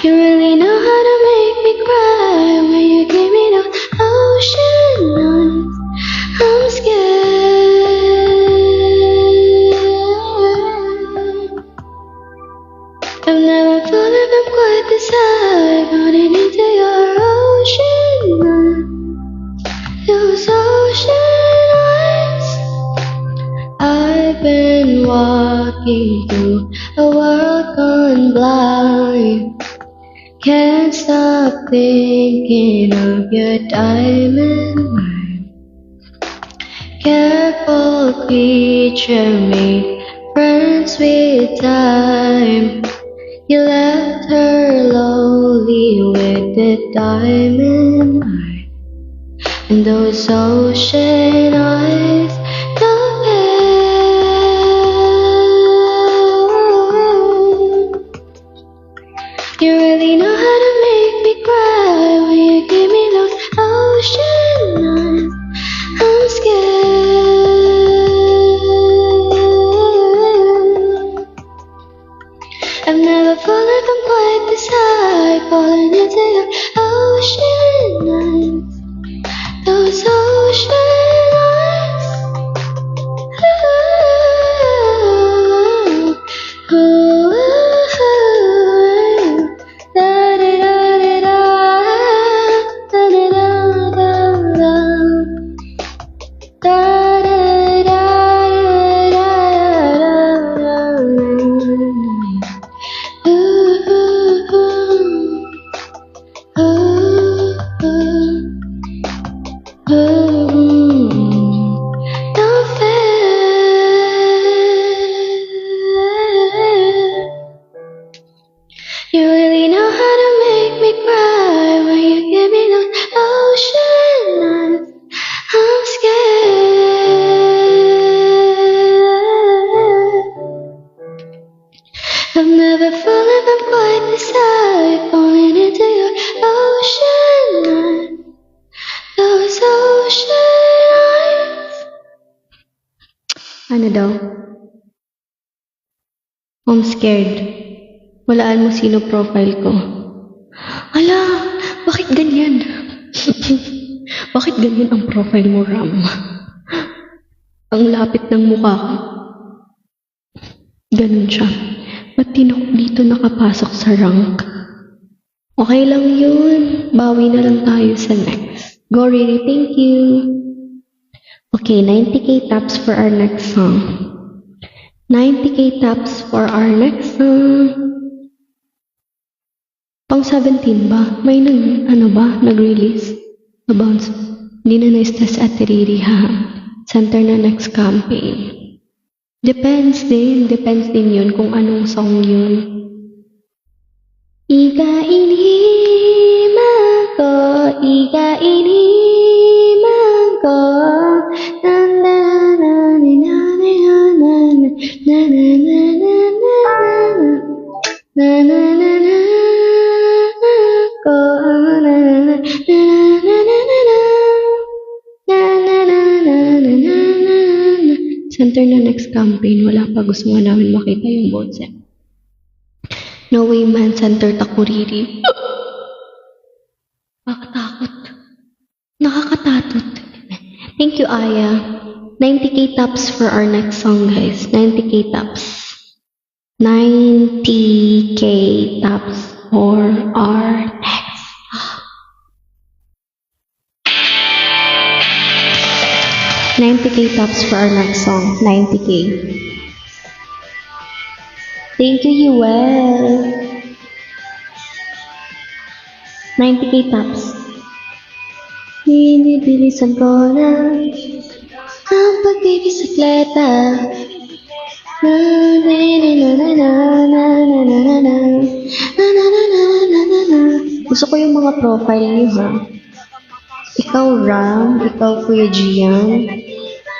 You really know how to make me cry when you give me those ocean eyes. I'm scared. I've never fallen from quite this high, falling into your ocean eyes. Those ocean eyes. I've been walking through a world gone blind. Can't stop thinking of your diamond mind. Careful creature made friends with time. You left her lonely with the diamond eye and those ocean eyes. Love it. You really know how to make me cry when you give me those ocean eyes. I'm scared. I've never fallen from quite this high, falling into your ocean eyes. Those ocean eyes. Ooh, ooh, ooh. Da-da-da-da-da. Da-da-da-da-da. Da-da-da-da-da-da. Ooh, ooh, ooh. Ooh, ooh. Don't fail. You really know how to make me cry when you give me those ocean eyes. I'm scared. I've never fallen from quite this high, falling into your ocean eyes. Those ocean eyes. Ano daw? I'm scared. Walaan mo sino profile ko. Ala, bakit ganyan? Bakit ganyan ang profile mo, Ram? Ang lapit ng mukha ko. Ganun siya. Ba't dito nakapasok sa rank? Okay lang yun. Bawi na lang tayo sa next. Go Riri, thank you. Okay, 90k taps for our next song. 90k taps for our next song. Pang 17 ba? May nag-release? Na-bounce. Hindi na na-stress at Riri, ha? Center na next campaign. Depends din yun kung anong song yun. Ika-iniman ko, ika-iniman ko. Center na next campaign, wala pa, gusto nga namin makita yung vote set. No way man, center Takuriri. Nakakatakot. Nakakatatot. Thank you, Aya. 90k taps for our next song, guys. 90k taps. 90k taps for our next song. 90k taps for our next song. 90k. Thank you, Yuel. 90k taps. Binibilisan ko na ang pagbibisikleta. Na na na na na na na na na na na na na na na. Gusto ko yung mga profile niyo, ha? Ikaw, Ram. Ikaw, Kuya Gian.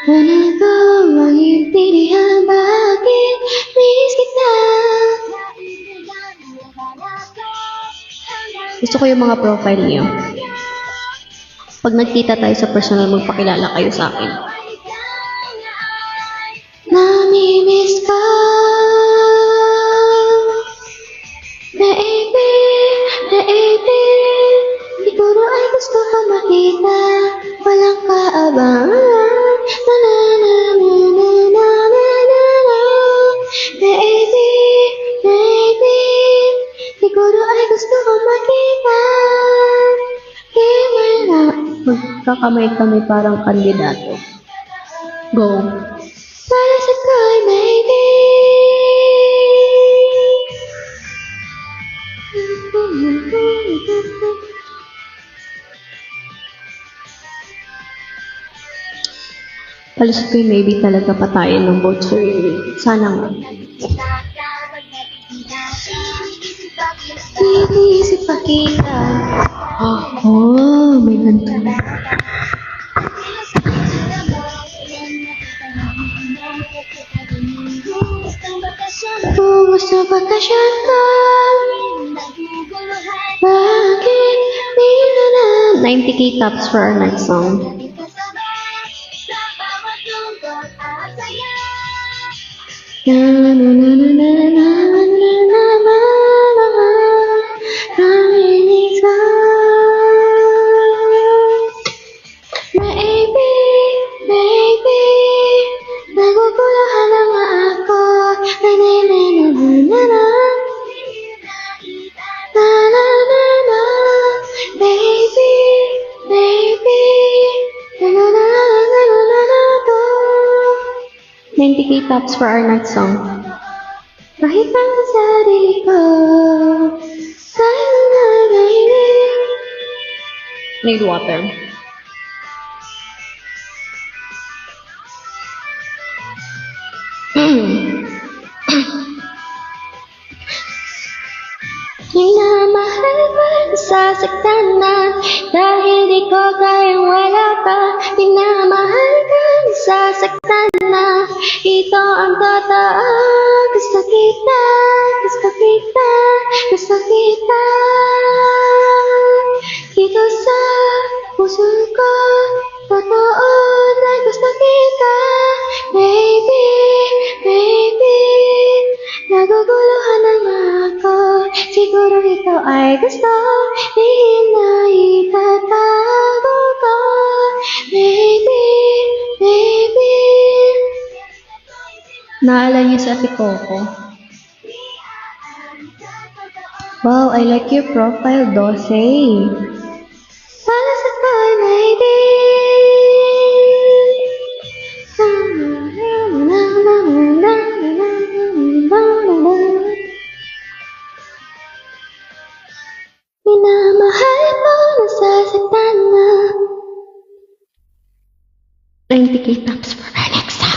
Wala ko maintindihan bakit miss kita. Gusto ko yung mga profile niyo. Pag nagkita tayo sa personal, magpakilala kayo sa akin. Namimiss ka, baby, baby. Siguro ay gusto ka makita, walang kaabangan. Na na na na na na na na na. Baby, baby. Siguro ay gusto ka makita. Magkakamay kami parang kandidato. Go. Para sa ko'y maybe. Palusot ko yung maybe talaga patayin ng vote for you. Sana nga. Iisip pa kita. Oh, may ganito. Kung gusto bakasyon ka, bakit di na na? 90k taps for our next song. Na na na na na na na na na na. Namimiss ka, baby, baby. Naguguluhan na nga ako. Na na na na na na. Na na na na. Baby, baby. Na na na na na na na to. 90k taps for our next song. Kahit ang sarili ko, sa'yo na baby. Need water. Minamahal ko, nasasaktan na dahil di ko kayang wala ka. Minamahal ko, nasasaktan na ito ang totoo. Gusto kita, gusto kita, gusto kita. Dito sa puso ko, totoo na gusto kita. Baby, baby, naguguluhan na nga ako. Siguro ikaw ay gusto, di na itatago ko. Baby, baby. Naalala niyo sa Ate Coco? Wow, I like your profile, Dosey. Para sa ko'y maybe. Minamahal mo, nasasaktan na. 90k taps for our next song.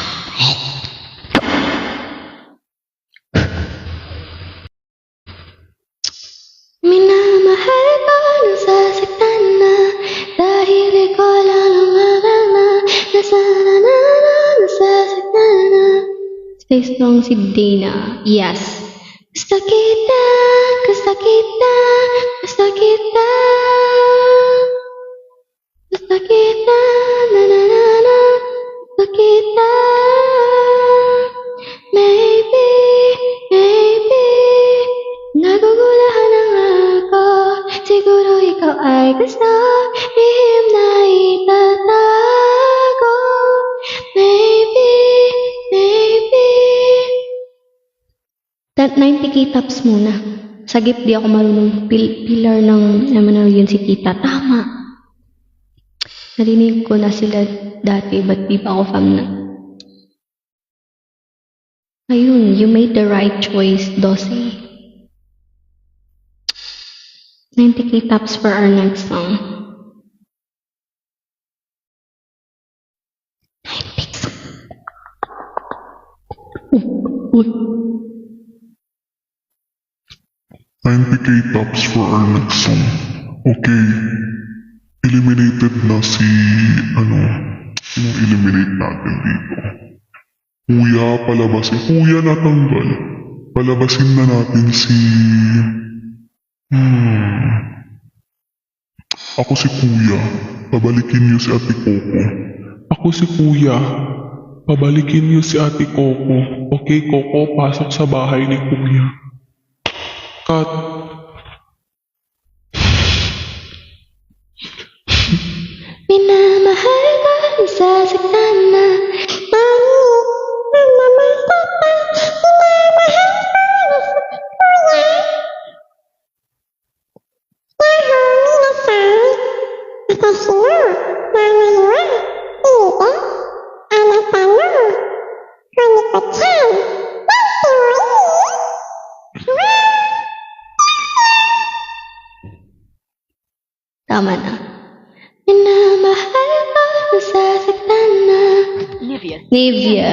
Minamahal mo, nasasaktan na dahil di ko lang lumagal na. Nasasaktan na. Stay strong si Dana. Yes. Gusto kita, gusto kita, gusto kita. Gusto kita, na na na na. Gusto kita. Maybe, maybe. Nagugulahan na nga ako. Siguro ikaw ay gusto, lihim na itatago. Maybe, 90k tops muna. Sagip di ako marunong. Pillar ng naman yun si tita. Tama. Narinig ko na sila dati, but di pa ako fam na. Ayun, you made the right choice, Dose. 90k tops for our next song. 90k tops for our next song. Okay. Eliminated na si, sinong eliminate natin dito? Kuya, palabasin. Kuya natanggal. Palabasin na natin si... Ako si Kuya. Pabalikin niyo si Ate Coco. Ako si Kuya. Pabalikin niyo si Ate Coco. Okay, Coco, pasok sa bahay ni Kuya. Cut. Minamahal ko, nasasaktan na. Tama na. Minamahal ko, nasasaktan na. Nivea.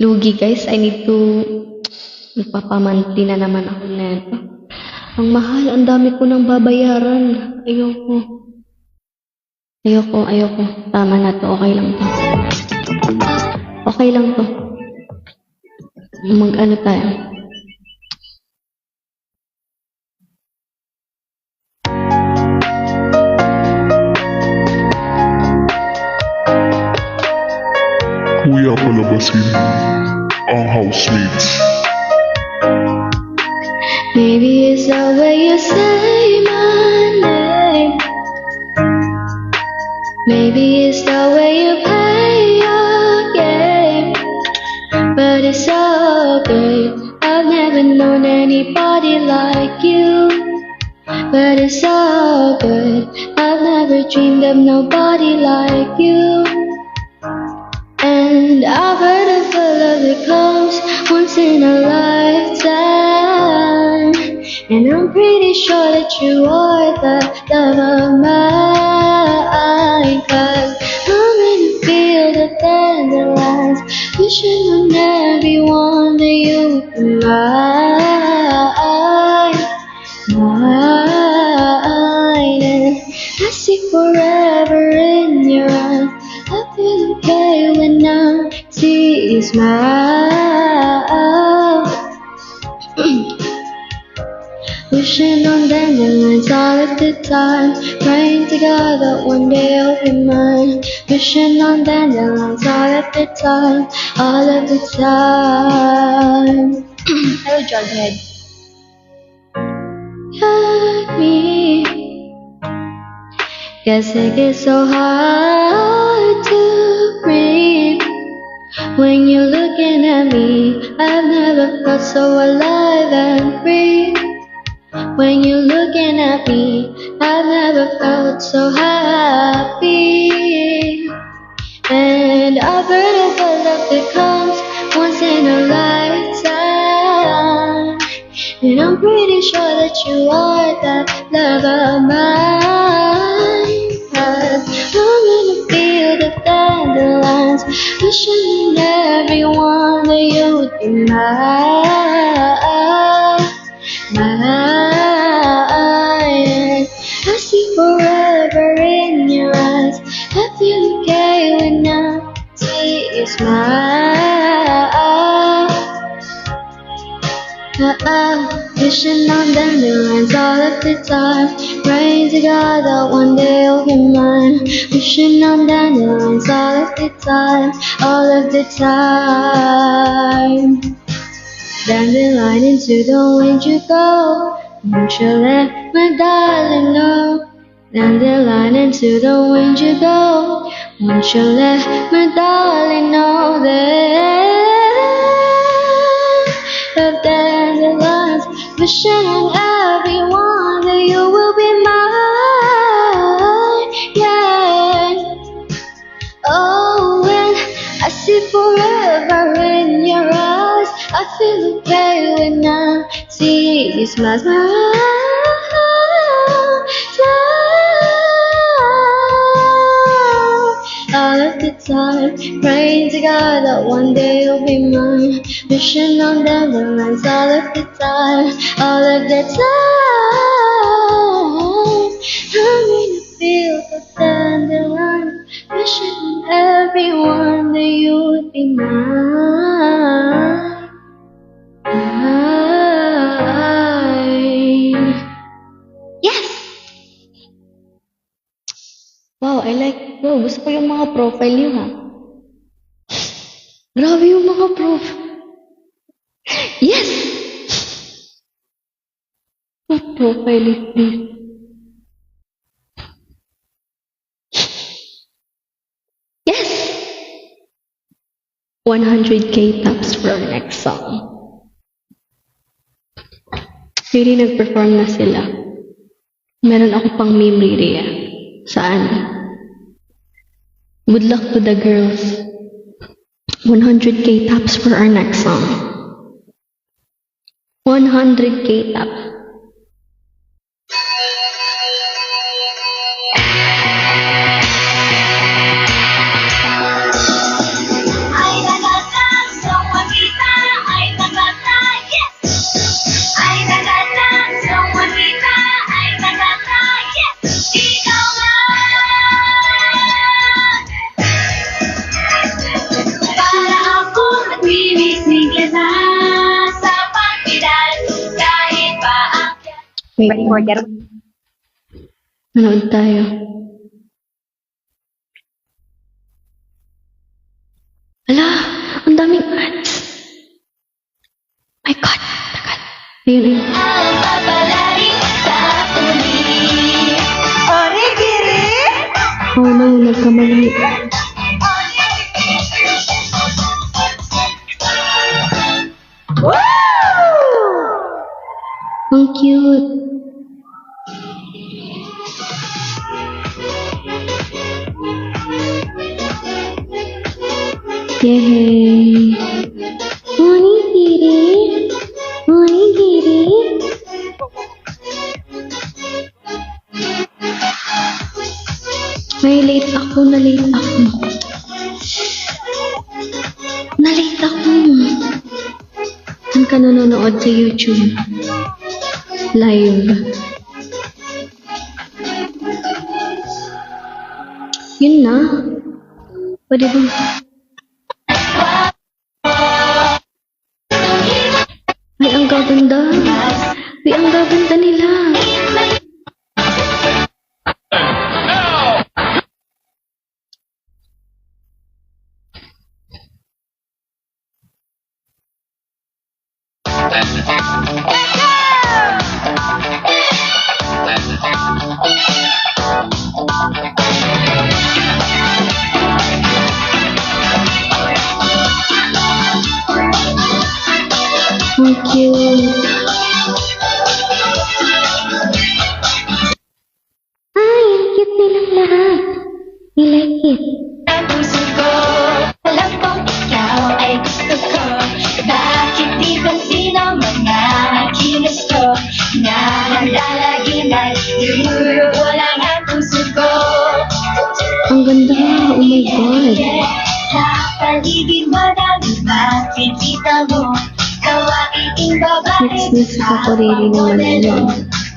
Lugi guys, I need to magpapamanti na naman ako neto. Ang mahal, ang dami ko nang babayaran. Ayoko. Tama na to, okay lang to. Okay lang to. Mag-ano tayo? Kuya, palabasin ang housemates. Maybe it's the way you say my name. Maybe it's the way you play your game. But it's so good. I've never known anybody like you. But it's so good. I've never dreamed of nobody like you. And I've heard of a love that comes once in a lifetime. And I'm pretty sure that you are the love of mine. 'Cause I'm in a field of dandelions, wishing on everyone that you would be mine. And I see forever in your eyes. I feel okay when I see you smile. Wishing on dandelions all of the time, praying to God that one day I'll be mine. Wishing on dandelions all of the time, all of the time. Hello, Jughead. Got me. Guess it gets so hard to breathe when you're looking at me. I've never felt so alive and free. When you're looking at me, I've never felt so happy. And I've heard of a love that comes once in a lifetime. And I'm pretty sure that you are that love of mine. 'Cause I'm in a field of dandelions, wishing on everyone that you would be mine. Mine. I see forever in your eyes. I feel okay when I see you smile. Wishing on dandelions all of the time, praying to God that one day you'll be mine. Wishing on dandelions all of the time, all of the time. Dandelion into the wind you go, won't you let my darling know? Dandelion into the wind you go, won't you let my darling know that wishing on everyone that you will be mine. Yeah. Oh, when I see forever in your eyes, I feel okay when I see you smile, smile, smile. All of the time, praying to God that one day you'll be mine. Wishing on the lines all of the time, all of the time. I'm in the field of dandelion, wishing on everyone that you would be mine. Mine. Yes! Wow, wow, gusto ko yung mga profile niyo ha. Grabe yung mga Yes! What profile is this? Yes! 100k taps for our next song. Really nag-perform na sila. Meron ako pang meme Ria. Saan? Good luck to the girls. 100k taps for our next song. 100k taps. Ay nagatan sa makita, ay nagatan, yes! Ay nagatan sa makita, ay nagatan, yes! Ikaw nga! Para ako nagbimisig na sa pagpidal, kahit pa ang Manood tayo. Ala, ang daming ads. My God, tagal. Ayun. ang papalaring sa tuli. Origiri! Oh no, nagkamali. Ang cute. Yay! Onigiri! Onigiri! May late ako, na-late ako. Na-late ako. Saan ka nanonood sa YouTube? Live. Yun na. Pwede ba? Ay, ang gaganda. Ay, ang gaganda nila. Ang cute. Ay, ang cute nilang lahat. I like it. Ang puso ko, alam kong ikaw ay gusto ko. Bakit di pansin ang mga kilos ko? Nahalalagi na siguro lang ang puso ko. Ang ganda. Oh my God. Sa paligid mo na makikita mo. Kawaing babae Next ako rin naman yun.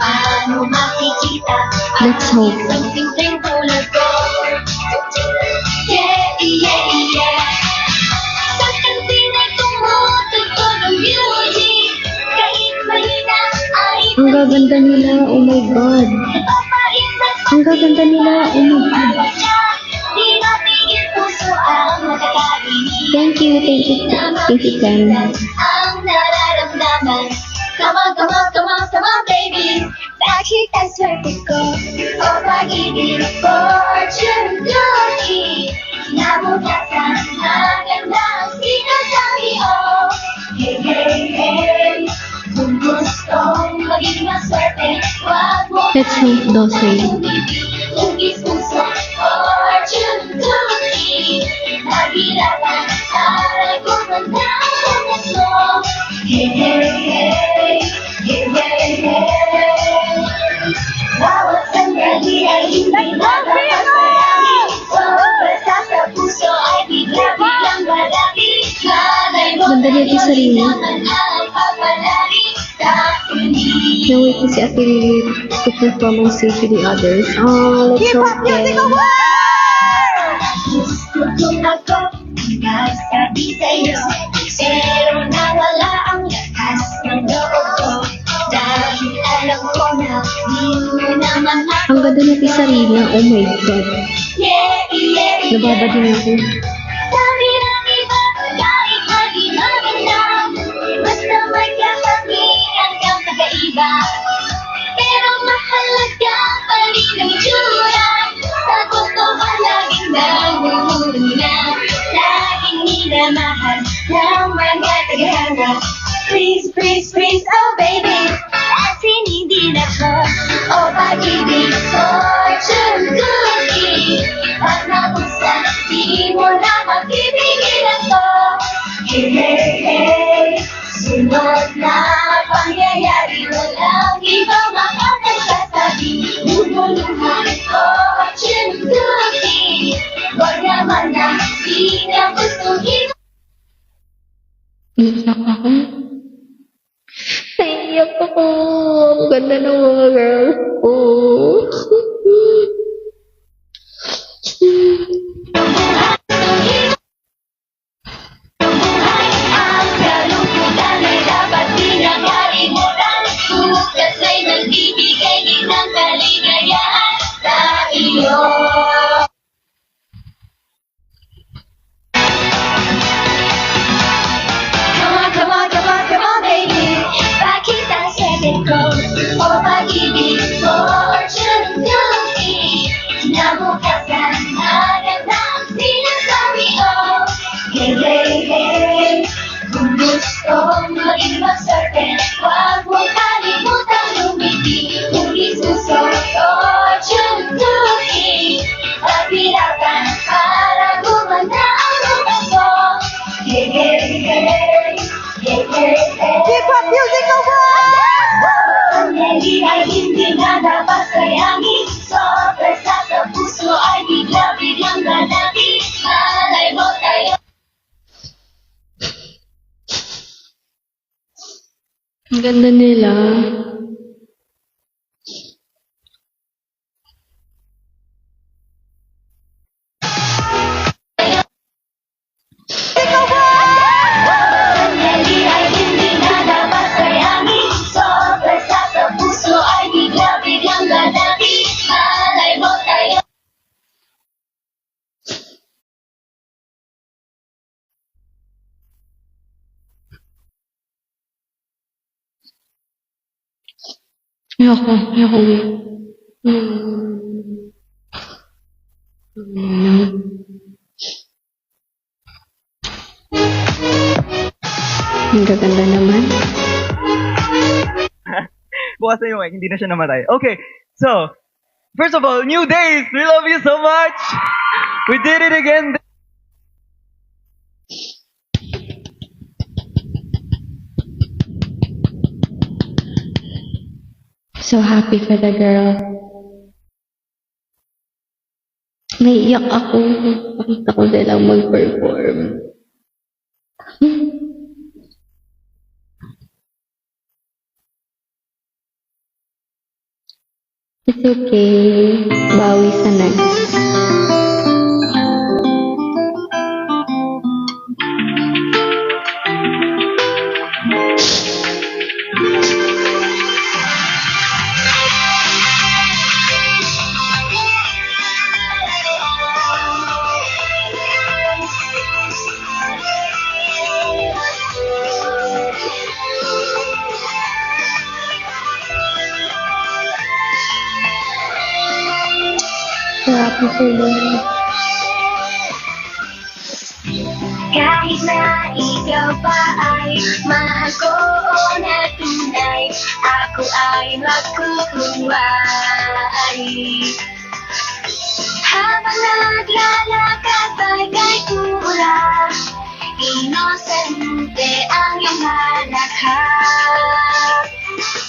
Paano makikita Let's hope. isang simpleng tulad ko? Yeah, yeah, yeah. Sa kantina'y tumutugtog ang music. Kahit mahina ay Ang gaganda nila. Oh my God. napapainat Ang gaganda nila. Oh my God. Di mapigil puso ang nakakarinig. Thank you. Thank you. Thank you, Ken. Ang nararamdaman. Come on, come on, come on, come on, baby. Bakit ang swerte ko? O pag-ibig, fortune, lucky. Nabukasan, maganda ang sinasabi, oh. Hey, hey, hey. Kung gusto 12. Ugis puso, fortune cookie. Nagirapan para gumanda ang puso. Hey, hey, hey, hey, hey, hey. Bawat sandali ay hindi nakapasayangin. Basta sa puso ay bigla-biglang malaki. Malay mo Ganda niya, Ate Sarina. naman ang papalagi sa akin. Nawait ko si Ate Riri to perform on stage with the others. Oh, let's hope that. Gusto kong ako magsabi sa'yo, pero nawala ang lakas ng loob ko. Dahil alam ko na di mo naman ako. Ang ganda ni Sarina. Oh my God. Yeah, yeah, yeah. Nababading ako. Sabi ng iba, kahit lagi maganda, basta may katangian kang kakaiba. Pero mahalaga pa rin ang itsura. Sa totoo laging nangunguna, laging minamahal ng mga tagahanga. Please, please, please, oh baby, asin hindi na ko. O pag-ibig, fortune cookie. Pag nabuksan, di mo na magpipigilan to. Hey, hey, hey, sunod na pangyayari, walang ibang makapagsasabi. Lumuluhan, fortune cookie. Wag naman na, di na gustuhin. Iyak ako. Iyak ako. Ang ganda ng mga girls ko. Ang kalungkutan ay dapat di nakalimutan. Bukas ay nagbibigay din ng kaligayahan sa iyo. Come on, come on, come on, baby. Pakita ang second code. O pag-ibig, fortune cookie. Kinabukasan, magandang sinasabi, oh. Hey, hey, hey. Kung gusto maging masarte, huwag mong kalimutang lumiti. Ugis puso, fortune cookie. Paghirapan para gumanda ang puso. Hey, hey, hey. Hey, hey, hey. Hip-hop music over! Sandali ay hindi na dapat sayangin. Sobra sa puso ay bigla-biglang lalaki. Malay mo tayo. Ang ganda nila. Sandali ay hindi na dapat sayangin. Sobra sa puso ay bigla-biglang lalaki. Malay mo tayo. Ayoko. Ang gaganda naman. Bukas na yung mic, hindi na siya namatay. Okay, so, first of all, New Days, we love you so much! We did it again! So happy for the girl. Naiiyak ako. Pakita ko silang mag-perform. It's okay. Bawi sa next. So happy for them. Kahit Kahit na ikaw pa ay mahal ko na tunay, ako ay magkukuwari. Habang naglalakad bagay pura, inosente ang iyong halakhak.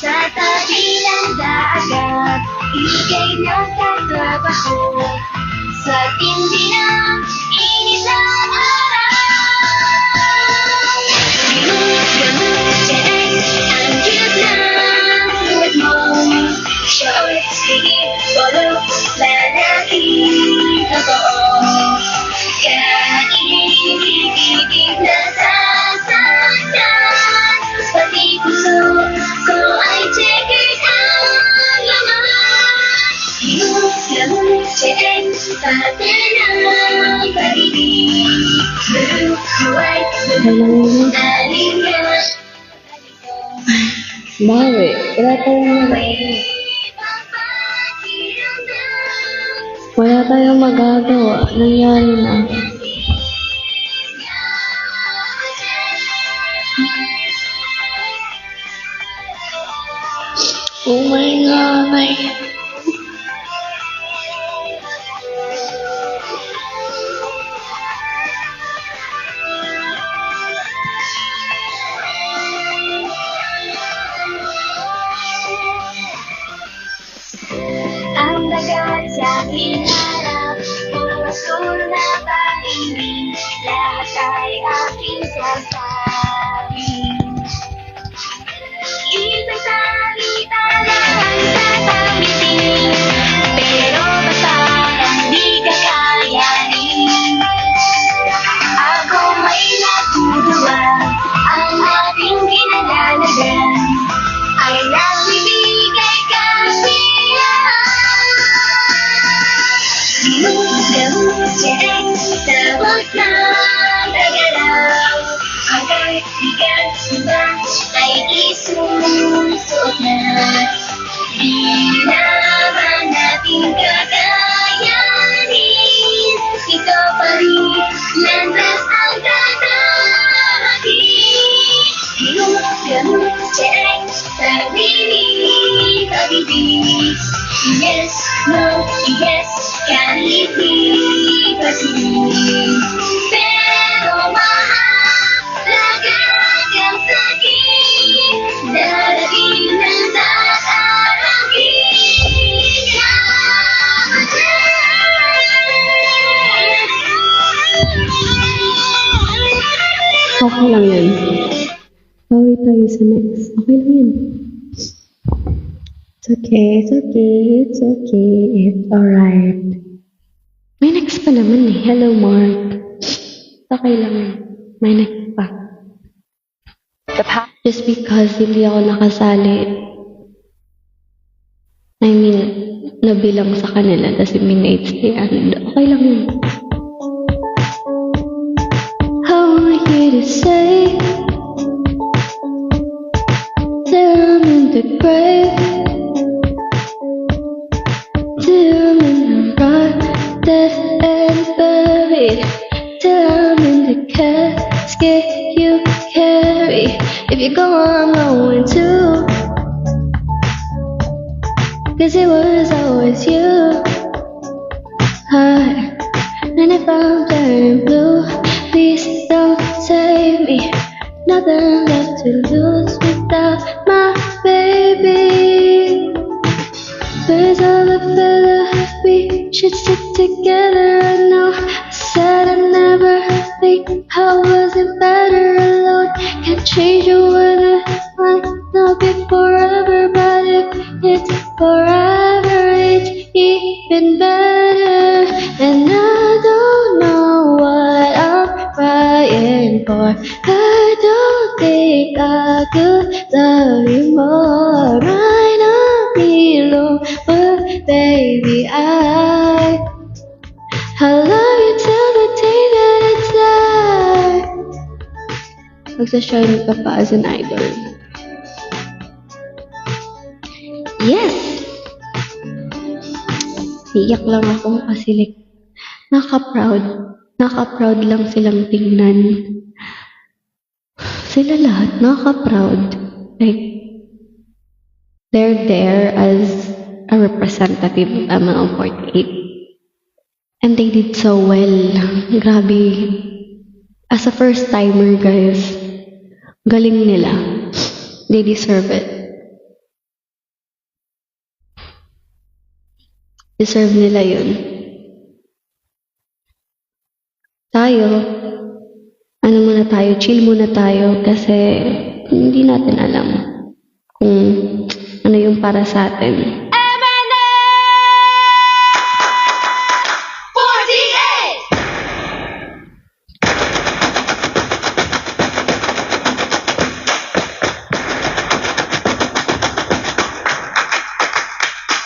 Sa tabi ng dagat, ika'y nagtatrabaho, sa tindi ng init ng araw. Gamot-gamot, ang cute ng buhat mo. Short, skinny, polo, lalaking totoo. Kaibig-ibig na sasaktan, pati puso ko ay checkered ang laman. Gamot-gamot, pattern ng pag-ibig. Blue, white, blue, alingan. Bawi, wala tayong wala tayong magagawa. Nangyari na. Oh my God, Ang dagat sa aking harap, puso na pahingin, lahat ay aking sasabi. Isang salita lang sasabihin, pero parang di kakayanin. Ako may natutuwa, ang ating kinalalagan ay nagbibigay kasiyahan. Gamot-gamot, sabot ng tagalaw, ang kaibigan ba ay isusuot na. Di naman natin kakayanin, ikaw pa rin landas ang tatahagin. Gamot-gamot, sarili pag-ibig. Yes, no, yes, kahit di pasigin. Pero mahalaga kang sa'kin, darating ng taarangin. okay lang yan. Bawi tayo sa next. Okay lang yan. It's okay, it's okay, it's okay, it's alright. May next pa naman eh. Hello, Mark. Okay lang yan. May next pa. Just because hindi ako nakasali, I mean, nabilang sa kanila, doesn't mean it's the end. Okay lang yun. How am I here to say that I'm in the grave? Till I'm in the rock, dead and buried. Till I'm in the casket you carry. If you go, I'm going to. Cause it was always you. And if I'm turning blue, please don't save me. Nothing left to lose without my baby. Birds of a feather, we should stick together. I know I said I never think I wasn't better alone. Can't change your weather, might not be forever, but if it's forever, it's even better. And I don't know what I'm crying for. I don't think I could love you more. Might not be long, but baby, I love you till the day that it's there. Magsashine ka pa as an idol. Yes! Iyak lang ako kasi like, naka-proud Nakaka-proud lang silang tingnan. Sila lahat nakaka-proud. Like, they're there as a representative of ML48. And they did so well. Grabe. As a first-timer, guys, galing nila. They deserve it. Deserve nila yun. Tayo, ano muna tayo, chill muna tayo kasi hindi natin alam kung ano yung para sa atin.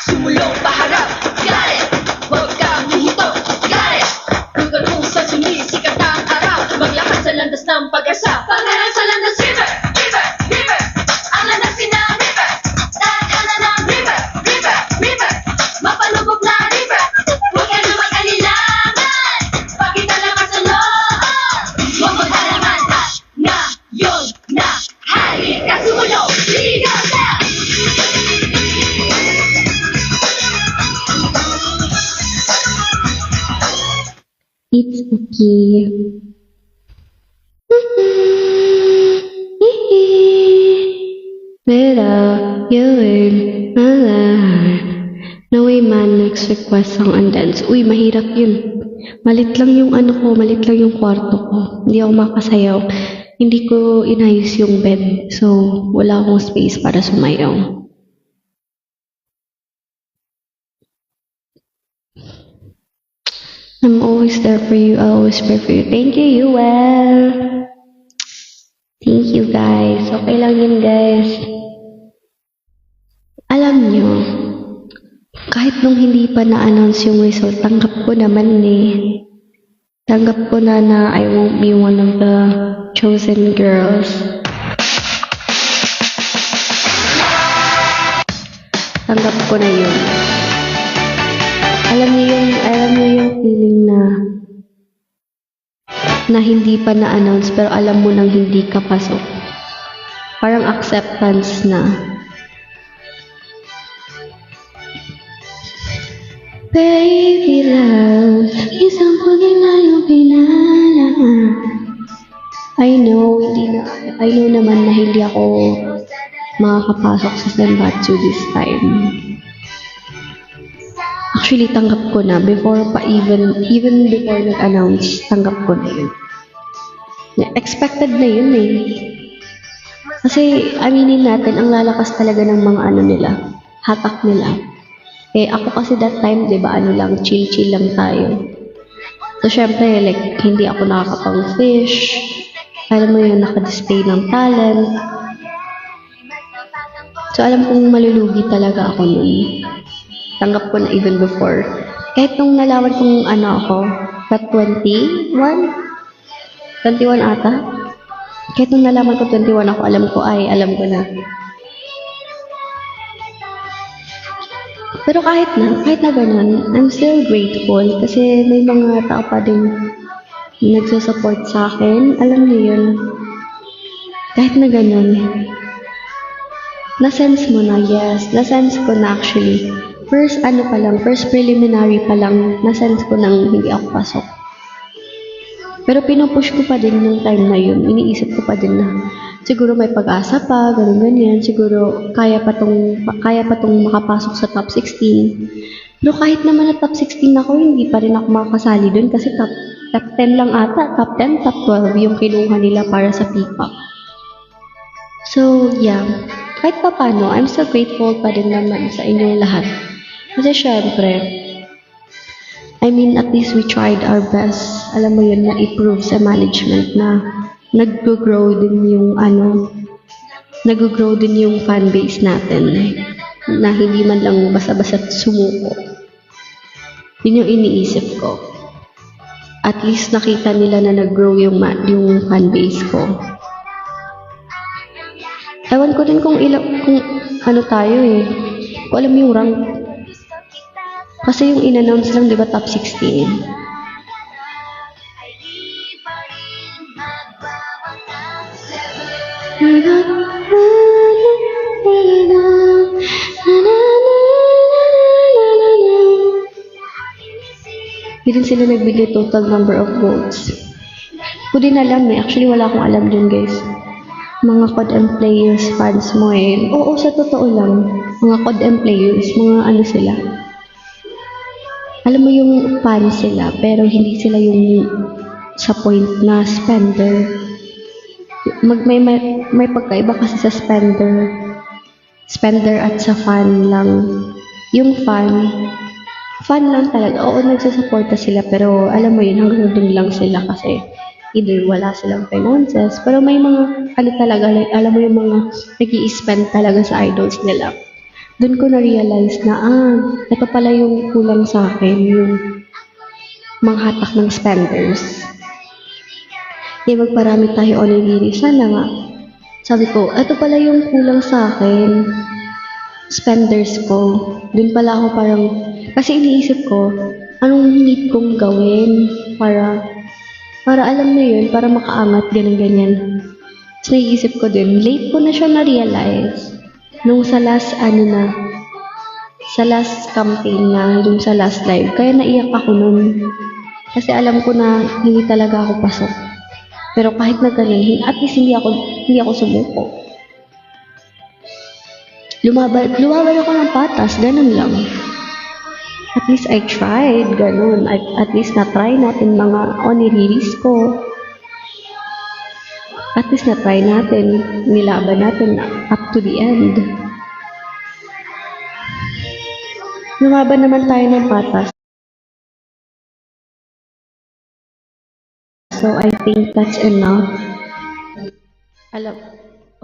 Sumulong paharap, got it! Huwag kang huhuto, got it! Hanggang kung sa sumisikat ang araw, maglakad sa landas ng pag-asa. Pangalan sa landas, river, river, river. Ang landas ng river, dadaanan ng river, river, river. Mapalubog na river, huwag ka na mag-alilangan. Pakita lang ang saloob, huwag maghalaman. Na, yun, na, halika sumulong, ligaw na! It's okay. Without you in my life. No way man, next request song and dance. Uy, mahirap yun. Malit lang yung ano ko, malit lang yung kwarto ko. Hindi ako makasayaw. Hindi ko inayos yung bed. So, wala akong space para sumayaw. I'm always there for you. I'll always pray for you. Thank you, Yuel. Thank you, guys. Okay lang yun, guys. Alam nyo, kahit nung hindi pa na-announce yung result, tanggap ko naman eh. Tanggap ko na I won't be one of the chosen girls. Tanggap ko na yun. Alam niyo yung feeling na hindi pa na-announce pero alam mo nang hindi ka pasok. Parang acceptance na. Baby love, isang pagin na yung pinalaan. I know naman na hindi ako makakapasok sa Senbatsu this time. Actually, tanggap ko na. Before pa even before nag-announce, tanggap ko na yun. Expected na yun eh. Kasi, aminin natin, ang lalakas talaga ng mga ano nila, hatak nila. Eh, ako kasi that time, di ba, ano lang, chill-chill lang tayo. So, syempre, like, hindi ako nakakapang-fish. Alam mo yun, nakadisplay ng talent. So, alam kong malulugi talaga ako nun. Tanggap ko na even before. Kahit nung nalaman kong ano ako, sa 21 ata. Kahit nung nalaman ko 21 ako, alam ko na. Pero kahit na ganun, I'm still grateful kasi may mga tao pa din nagsusupport sa akin. Alam niyo yun. Kahit na ganun, na-sense mo na, yes. Na-sense ko na actually. First preliminary pa lang, na-sense ko nang hindi ako pasok. Pero pinupush ko pa din yung time na yun. Iniisip ko pa din na siguro may pag-asa pa, ganyan. Siguro kaya pa tong makapasok sa top 16. Pero kahit naman na top 16 ako, hindi pa rin ako makakasali dun kasi top 10 lang ata. Top 10, top 12 yung kinuha nila para sa P-pop. So, yeah. Kahit pa paano, I'm so grateful pa din naman sa inyong lahat. Kasi syempre, I mean, at least we tried our best. Alam mo yun, na i-prove sa management na nag-grow din yung fanbase natin. Na hindi man lang basta-basta sumuko. Yun yung iniisip ko. At least nakita nila na nag-grow yung fanbase ko. Ewan ko din kung ano tayo eh. Kung alam yung rank. Kasi yung in-announce lang, di ba, top 16. Hindi rin sila nagbigay total number of votes. Ko din alam eh. Actually, wala akong alam dun, guys. Mga COD and players, fans mo eh. Oo, sa totoo lang. Mga COD and players, mga ano sila. Alam mo yung fans sila, pero hindi sila yung sa point na spender. May pagkaiba kasi sa spender. Spender at sa fan lang. Yung fan lang talaga. Oo, nagsusuporta sila, pero alam mo yun, hanggang dun lang sila kasi either wala silang finances, pero may mga, ano talaga, like, alam mo yung mga nag-i-spend talaga sa idols nila. Dun ko na-realize na, ito pala yung kulang sa akin, yung mga hatak ng spenders. Magparami tayo onigiri. Sana nga. Sabi ko, ito pala yung kulang sa akin. Spenders ko. Dun pala ako parang, kasi iniisip ko, anong need kong gawin para alam mo yun, para makaangat, ganyan. So, naiisip ko din, late ko na siya na-realize. Nung sa last campaign na, yung sa last live, kaya naiyak ako nun. Kasi alam ko na hindi talaga ako pasok. Pero kahit na ganun, at least hindi ako sumuko. Lumaban ako ng patas, ganun lang. At least I tried, ganun. At least na-try natin mga oniriris ko. At least na-try natin, nilaban natin up to the end. Lumaban naman tayo ng patas. So I think that's enough.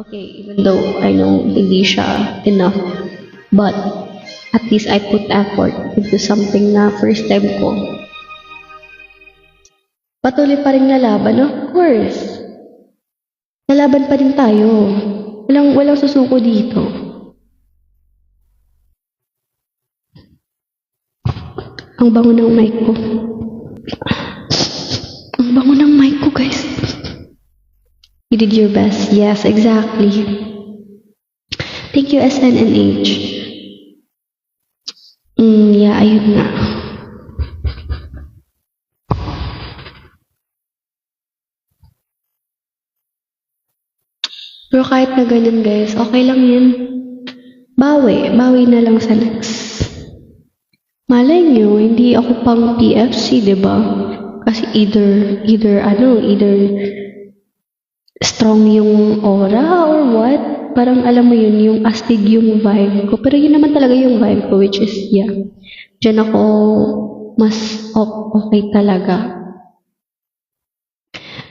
Okay, even though I know hindi siya enough, but at least I put effort into something na first time ko. Patuloy pa rin lalaban, of course. Lalaban pa rin tayo. Walang susuko dito. Ang bango ng mic ko. Ang bango ng mic ko, guys. You did your best. Yes, exactly. Thank you, SNNH. Yeah, ayun nga. Pero kahit na ganun, guys, okay lang yan. Bawi na lang sa next. Malay nyo, hindi ako pang PFC, diba? Kasi either strong yung aura or what. Parang alam mo yun, yung astig yung vibe ko. Pero yun naman talaga yung vibe ko, which is, yeah. Diyan ako mas okay talaga.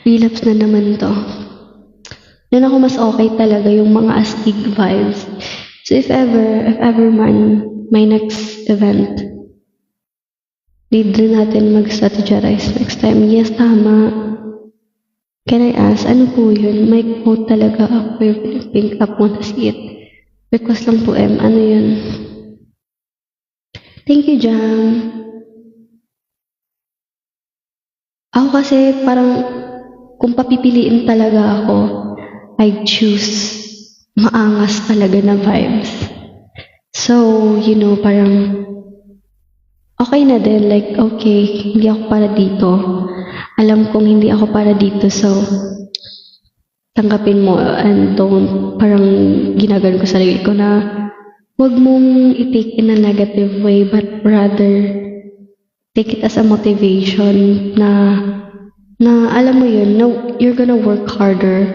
Relapse na naman to. Diyan ako mas okay talaga yung mga astig vibes. So if ever man, my next event, need rin natin mag-strategize next time. Yes, tama. Can I ask, ano po yun? May quote talaga ako yung pink up, want to see it. Request lang po, ano yun? Thank you, Jam. Ako kasi parang, kung papipiliin talaga ako, I choose maangas talaga na vibes. So, parang, okay na din, like, okay, hindi ako para dito. Alam kong hindi ako para dito, so tanggapin mo and don't, parang ginagano ko sa sarili ko na huwag mong i-take in a negative way, but rather take it as a motivation na alam mo yun, you're gonna work harder.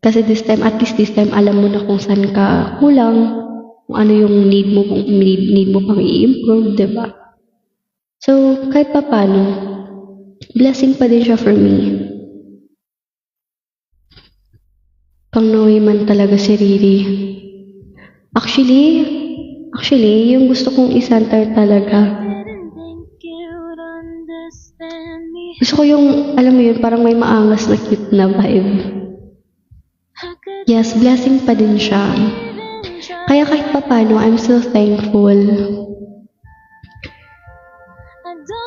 Kasi at least this time, alam mo na kung saan ka kulang, kung ano yung need mo, kung need mo pang i-improve, diba? So, kahit pa paano, blessing pa din siya for me. Pang-Noe man talaga si Riri. Actually, yung gusto kong i-center talaga. Gusto ko yung, alam mo yun, parang may maangas na cute na vibe. Yes, blessing pa din siya. Kaya kahit pa paano, I'm so thankful.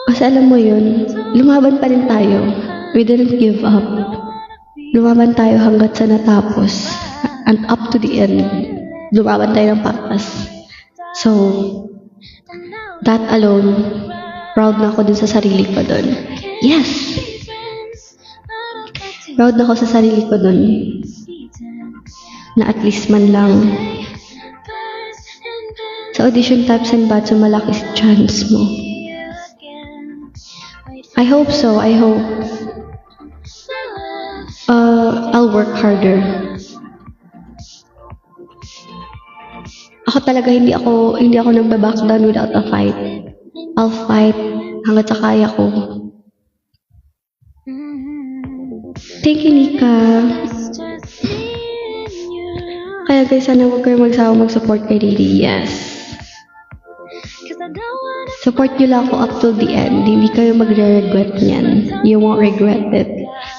Kasi alam mo yun, lumaban pa rin tayo. We didn't give up. lumaban tayo hanggat sa natapos. And up to the end, lumaban tayo ng patas. So, that alone, proud na ako dun sa sarili ko dun. Yes! Proud na ako sa sarili ko dun. Na at least man lang. Sa audition types and bats, malaki chance mo. I hope so. I hope. I'll work harder. Ako talaga hindi ako nagba-back down without a fight. I'll fight hanggat sa kaya ko. Thank you, Nika. Kaya guys, sana huwag kayo magsawa mag-support kay Riri. Yes. Support nyo lang ako up till the end. Hindi kayo magre-regret niyan. You won't regret it.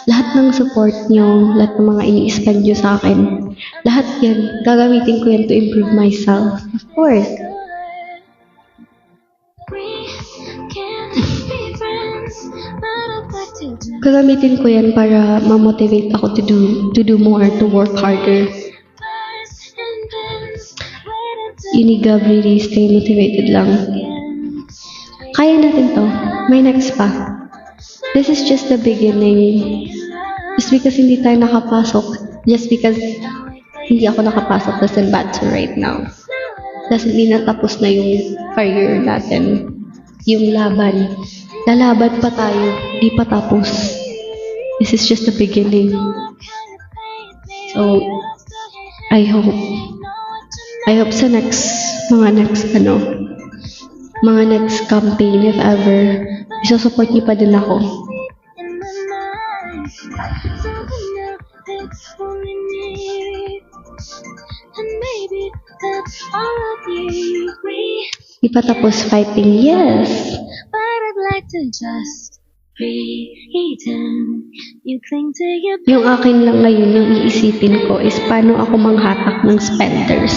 Lahat ng support nyo, lahat ng mga ini-spend nyo sa akin, lahat yan, gagamitin ko yan to improve myself. Of course. Gagamitin ko yan para ma-motivate ako to do more, to work harder. You need to really stay motivated lang. Kaya natin to. May next pa. This is just the beginning. Just because hindi tayo nakapasok, just because hindi ako nakapasok sa Senbatsu right now, doesn't mean na tapos na yung career natin. Yung laban. Lalaban pa tayo. Di pa tapos. This is just the beginning. So, I hope sa mga next campaign, if ever, isusupport niyo pa din ako. Di pa tapos fighting, yes. Yung akin lang ngayon, yung iisipin ko is paano ako manghatak ng spenders.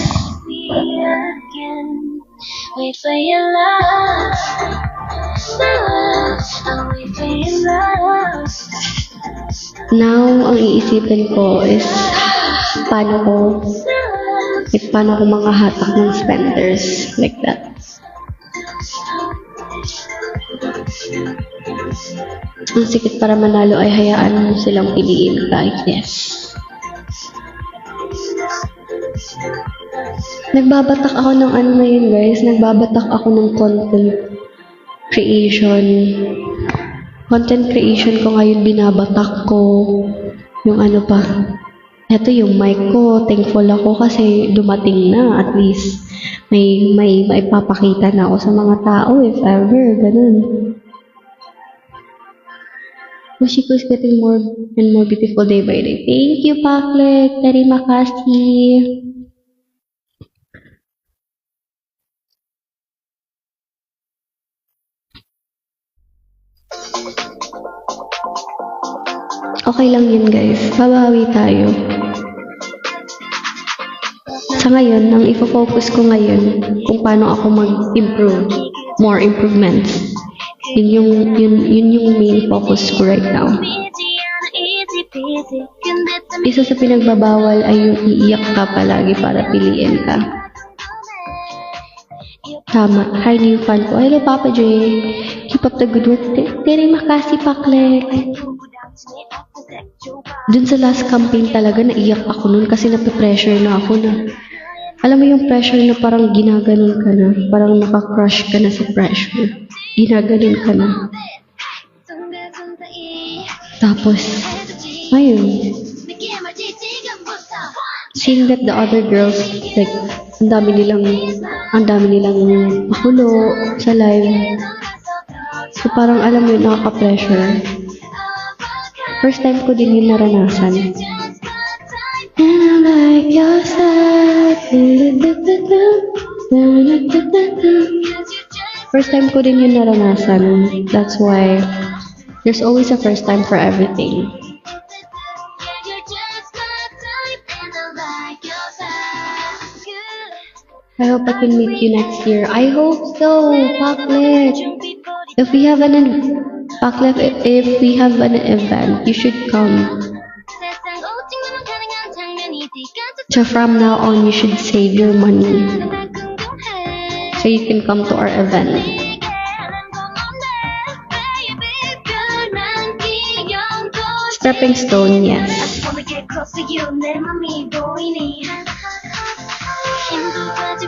Wait for your love, I'll wait for your love. Now, ang iisipin ko is paano ko manghatak ng spenders like that. Ang sikit para manalo ay hayaan mo silang piliin ka. Yes. Nagbabatak ako ng ano ngayon guys. Nagbabatak ako ng content creation. Content creation ko ngayon binabatak ko. Yung ano pa. Ito yung mic ko. Thankful ako kasi dumating na. At least may maipapakita na ako sa mga tao if ever. Ganun. Mushiko is getting more and more beautiful day by day. Thank you, Paklik. Terima kasih. Okay lang yun, guys. Babawi tayo. Sa ngayon, ang ifo-focus ko ngayon kung paano ako mag-improve. More improvements. Yun yung main focus ko right now. Isa sa pinagbabawal ay yung iiyak ka palagi para piliin ka. Tama. Hi, new fan ko. Hello, Papa J. Keep up the good work. Terima kasih, Paklek. Dun sa last campaign talaga, naiyak ako nun kasi nape-pressure na ako na. Alam mo yung pressure na parang ginaganon ka na. Parang nakakrush ka na sa pressure. Ginaganon ka na. Tapos, ayun. Seeing that the other girls, like, ang dami nilang makulo sa live. So, parang alam mo yun, nakaka-pressure. First time ko din yung naranasan. And I like your side. First time ko din yung naranasan. That's why there's always a first time for everything. I hope I can meet you next year. I hope so, Paklet. If we have an event, you should come. So from now on, you should save your money so you can come to our event. Stepping stone, yes. wanna get close to you 내 맘이 보이니 힘도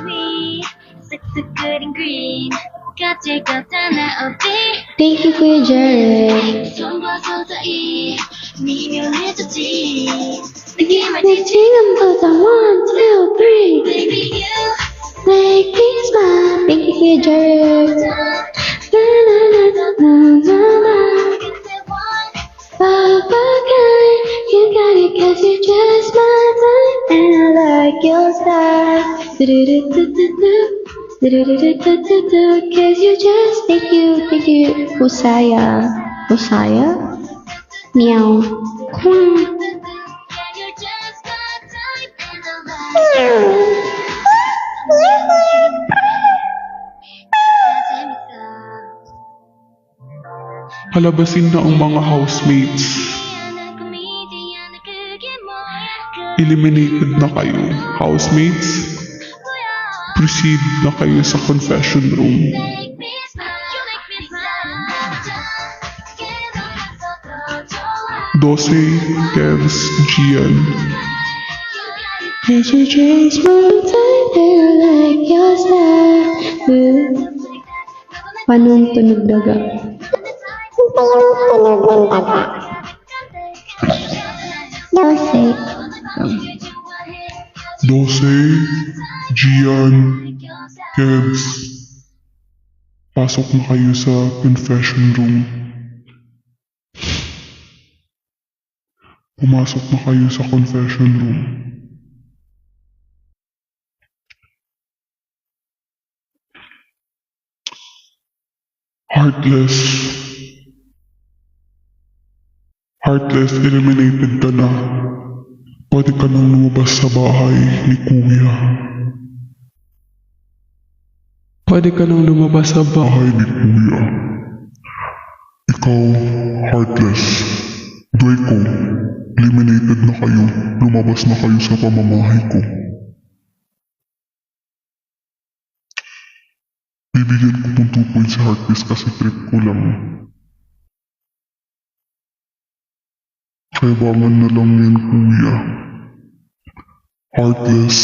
위 쓱쓱 그린 green 가질 것 하나 없지 Thank you, Kuya Jared. 손과 서서히 미묘해졌지 느낌을 내 지금부터 1, 2, 3 Baby you Make me smile. Thank you, Kuya Jared. Na na na na na na. 그새 one Papagay, you got it 'cause you're just my type and I like your style. Do-do-do-do-do-do. Do-do-do-do-do-do. 'Cause you just thank you, Husaya. Husaya? Meow. Kwang. Yeah, you're just my type and I Palabasin na ang mga housemates. Eliminated na kayo. Housemates, proceed na kayo sa confession room. Dose, Kevs, Gian. Cause you're just my type and I like your style. Panong tunog daga. Dose. Dose, Gian, Kevs. Pasok na kayo sa confession room. Pumasok na kayo sa confession room. Heartless. Heartless, eliminated ka na. Pwede ka nang lumabas sa bahay ni Kuya. Pwede ka nang lumabas sa bahay ni Kuya. Ikaw, Heartless. Draco, eliminated na kayo. Lumabas na kayo sa pamamahay ko. Bibigyan ko pong 2 points sa Heartless kasi trip ko lang. Kayabangan na lang yan, Kuya. Heartless,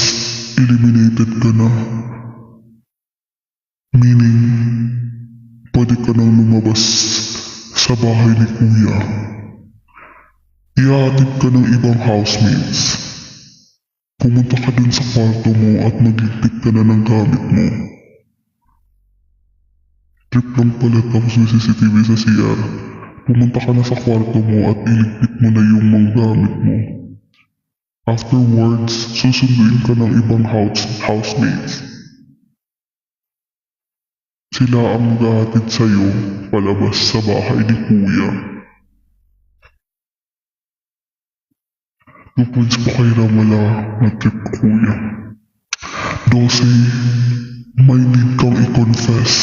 eliminated ka na. Meaning, pwede ka nang lumabas sa bahay ni Kuya. Ihahatid ka ng ibang housemates. Pumunta ka dun sa kwarto mo at magligpit ka na ng gamit mo. Trip lang pala tapos may CCTV sa CR. Pumunta ka na sa kwarto mo at iligpit mo na yung mga gamit mo. Afterwards, susunduin ka ng ibang housemates. Sila ang maghahatid sa'yo palabas sa bahay ni Kuya. 2 points po kay Ramala na trip ko, Kuya. Dose, may need kang i-confess.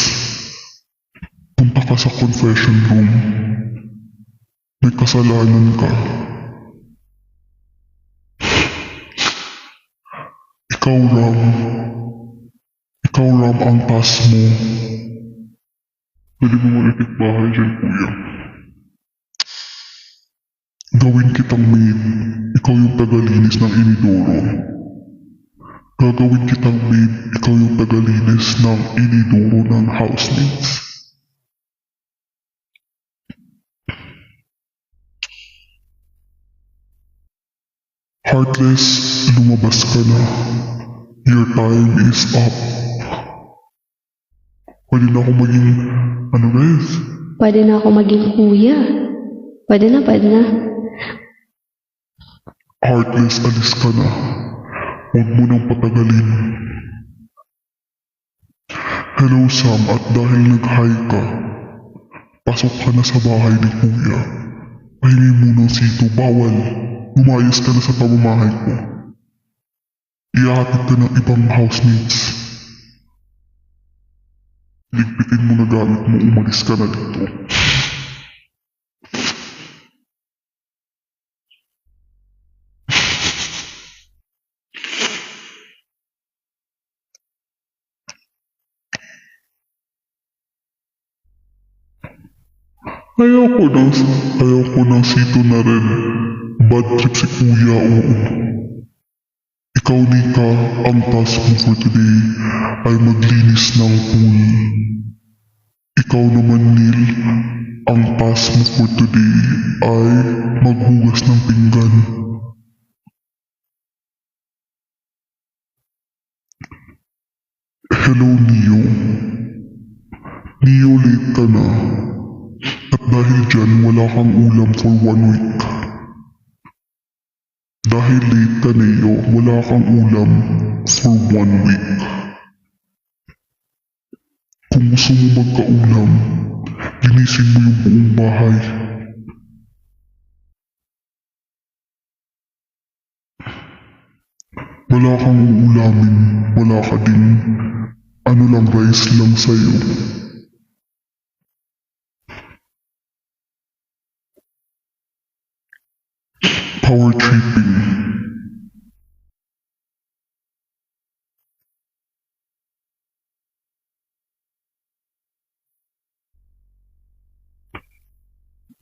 Punta ka sa confession room. May kasalanan ka. Ikaw, Ram, ang task mo. Pwede mo malikit bahay dyan, Kuya. Gawin kitang maid. Ikaw yung tagalinis ng inidoro. Gagawin kitang maid. Ikaw yung tagalinis ng inidoro ng housemates. Heartless, lumabas ka na. Your time is up. Pwede na ako maging, guys? Pwede na ako maging kuya. Pwede na. Heartless, alis ka na. Huwag mo nang patagalin. Hello, Sam, at dahil nag-hi ka, pasok ka na sa bahay ni Kuya. Pahingi mo ng sito, bawal. Lumayas ka na sa pamamahay ko. Ihahatid ka ng ibang housemates. Ligpitin mo na gamit mo, umalis ka na dito. Ayoko ng sito na rin. Bad trip si kuya, oo. Ikaw, Nika, ang task mo for today ay maglinis ng pool. Ikaw naman, Neil, ang task mo for today ay maghugas ng pinggan. Hello, Neo. Neo, late ka na. At dahil dyan, wala kang ulam for 1 week. Dahil late ka, Neo, wala kang ulam for 1 week. Kung gusto mo magkaulam, linisin mo yung buong bahay. Wala kang uulamin, wala ka din. Ano lang, rice lang sa'yo. Power tripping.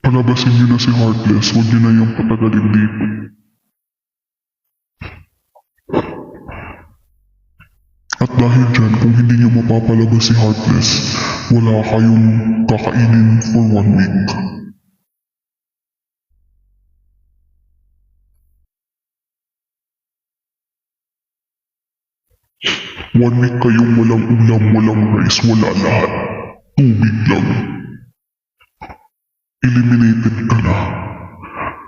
Palabasin niyo na si Heartless, huwag niyo na yung patagalin dito. At dahil dyan, kung hindi niyo mapapalabas si Heartless, wala kayong kakainin for 1 week. One week kayong walang ulam, walang rice, wala lahat. Tubig lang. Eliminated ka na.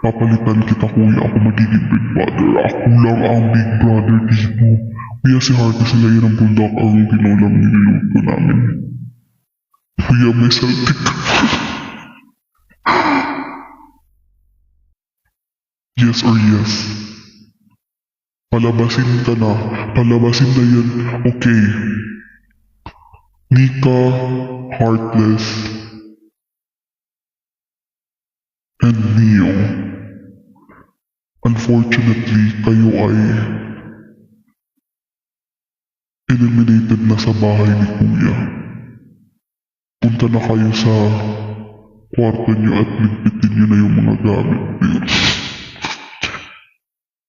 Papalitan kita, kuya. Ako magiging big brother. Ako lang ang big brother dito. Kuya, si Heartless sila yun ang bulldog ang tinolang niluluto namin. Kuya, may Celtic. Yes or yes? Palabasin ka na. Palabasin na yan. Okay. Nika, Heartless, and Neo. Unfortunately, kayo ay eliminated na sa bahay ni Kuya. Punta na kayo sa kwarto niyo at ligpitin niyo na yung mga gamit niyo.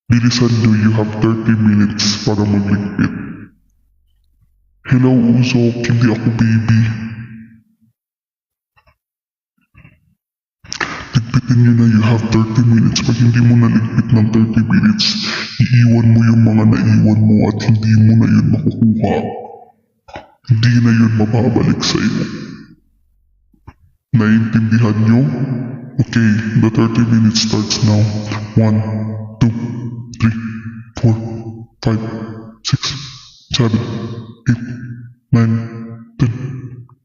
Bilisan niyo, you have 30 minutes para magligpit. Hello, Uzok, hindi ako baby. Ligpitin niyo na, you have 30 minutes. Pag hindi mo naligpit ng 30 minutes, iiwan mo yung mga naiwan mo at hindi mo na yun makukuha. Hindi na yun mababalik sa iyo. Naiintindihan niyo? Okay, the 30 minutes starts now. 1, 2, 3, 4, 5, 6, 7, 8, 9, 10,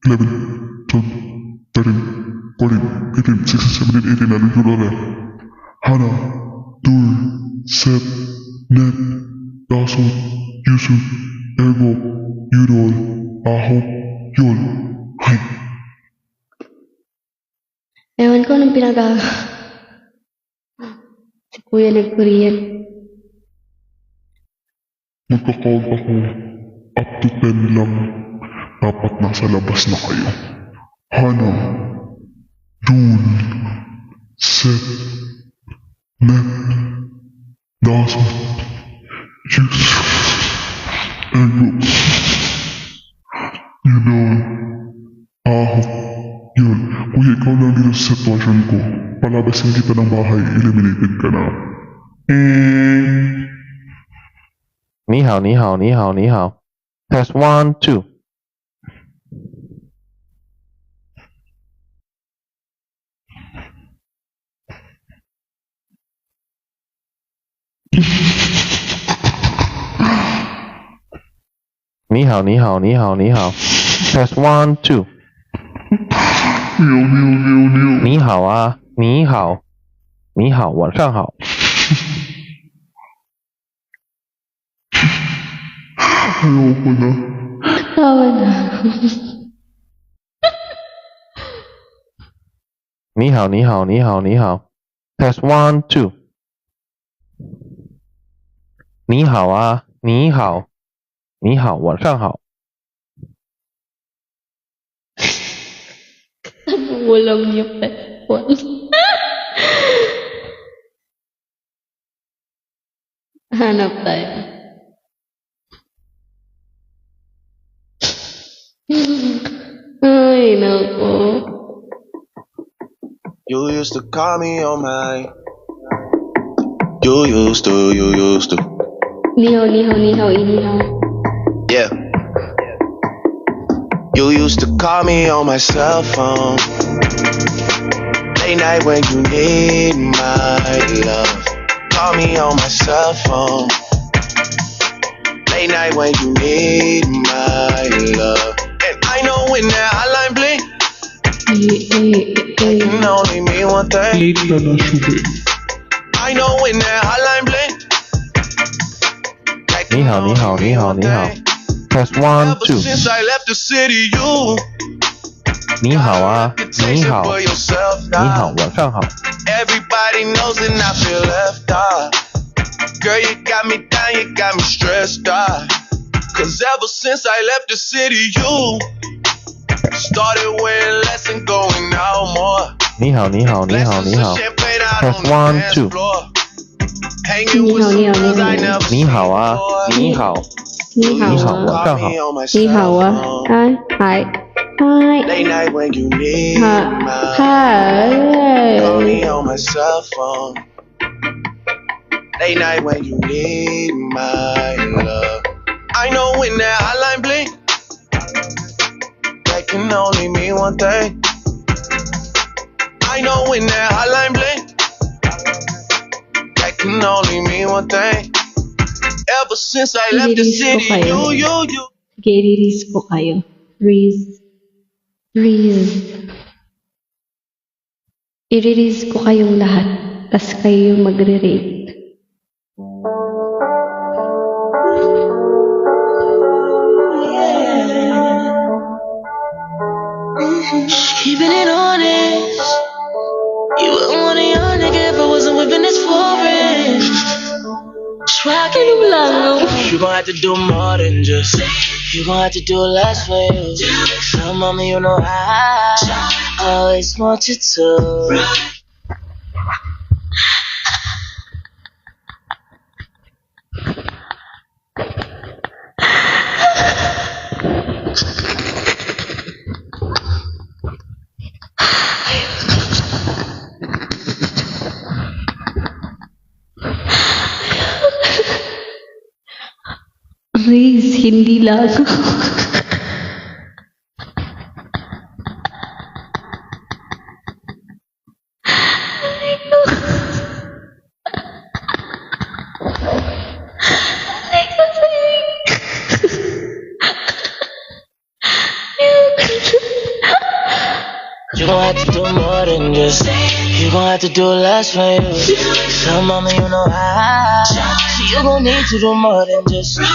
11, 12, 13, 14, 15, 16, 17, 18, 19, Hana, Dur, Set, Net, Dasot, Yusuf, Ergo, Yudol, Aho, Yol, Hay. Ewan ko anong si Kuya nag-Korean. Magka-count ako. Up to 10 lang. Dapat nasa labas na kayo. Hana, Dun, Set, Net, Dasot, Yusuf, Ergo, Yudol, Aho, Yun. Kuya, ikaw lang dito sa sitwasyon ko. Palabasin kita ng bahay, eliminated ka na. 你好，你好，你好，你好。Test 1, 2。你好，你好，你好，你好。Test 1, 2。你好啊，你好，你好，晚上好。Ayoko na. Tawa na. 你好，你好，你好，你好。Test 1, 2。你好啊，你好，你好，晚上好。Ulam niyo pa. Hanap tayo. Ay, naku. You used to call me on my. You used to. Nihaw, inihaw. Yeah. You used to call me on my cell phone. Late night when you need my love. Call me on my cell phone. Late night when you need my love. And I know when that hotline blink, it can only mean one thing. Late ka na, Shube. I know when that hotline blink. that can 你好，你好， only 你 mean 好， one 你好 thing. Test 1 Ever 2 since I left the city, you 你好啊， got a 你 reputation 好， for yourself 你好， now. 晚上好。 Everybody knows and I feel left out. Girl, you got me down, you got me stressed out. Cause ever since I left the city, you started wearing less and going out more. 你好，你好，你好， Glasses 你 of 好。 champagne out Test on the 1 dance 2 floor. Hanging with some girls I never 你 seen 好啊， before. 你好， Ni You hao used to Ni hao. ah. call me on my Ni hao cell ah. phone. Hi. Late night when you need Hi. my call Hi. me on my cell phone. Late night when you need my love. I know when that hotline blink, that can only mean one thing. I know when that hotline blink, that can only mean one thing. Ever since I left the Release ko city, kayo. you. Sige, release ko kayo. Reese. I-release ko kayong lahat. Tas kayo yung magre-rate. Keeping it honest. You wouldn't want a young nigga if I wasn't whipping this forest. Tracking lang. You gon' have to do more than just. You gon' have to do less for you. So mama, you know I always want you to. Reese, hindi lang. You gon' have to do more than just. You gon' have to do less for you. So mama, you know I. So you gon' need to do more than just. You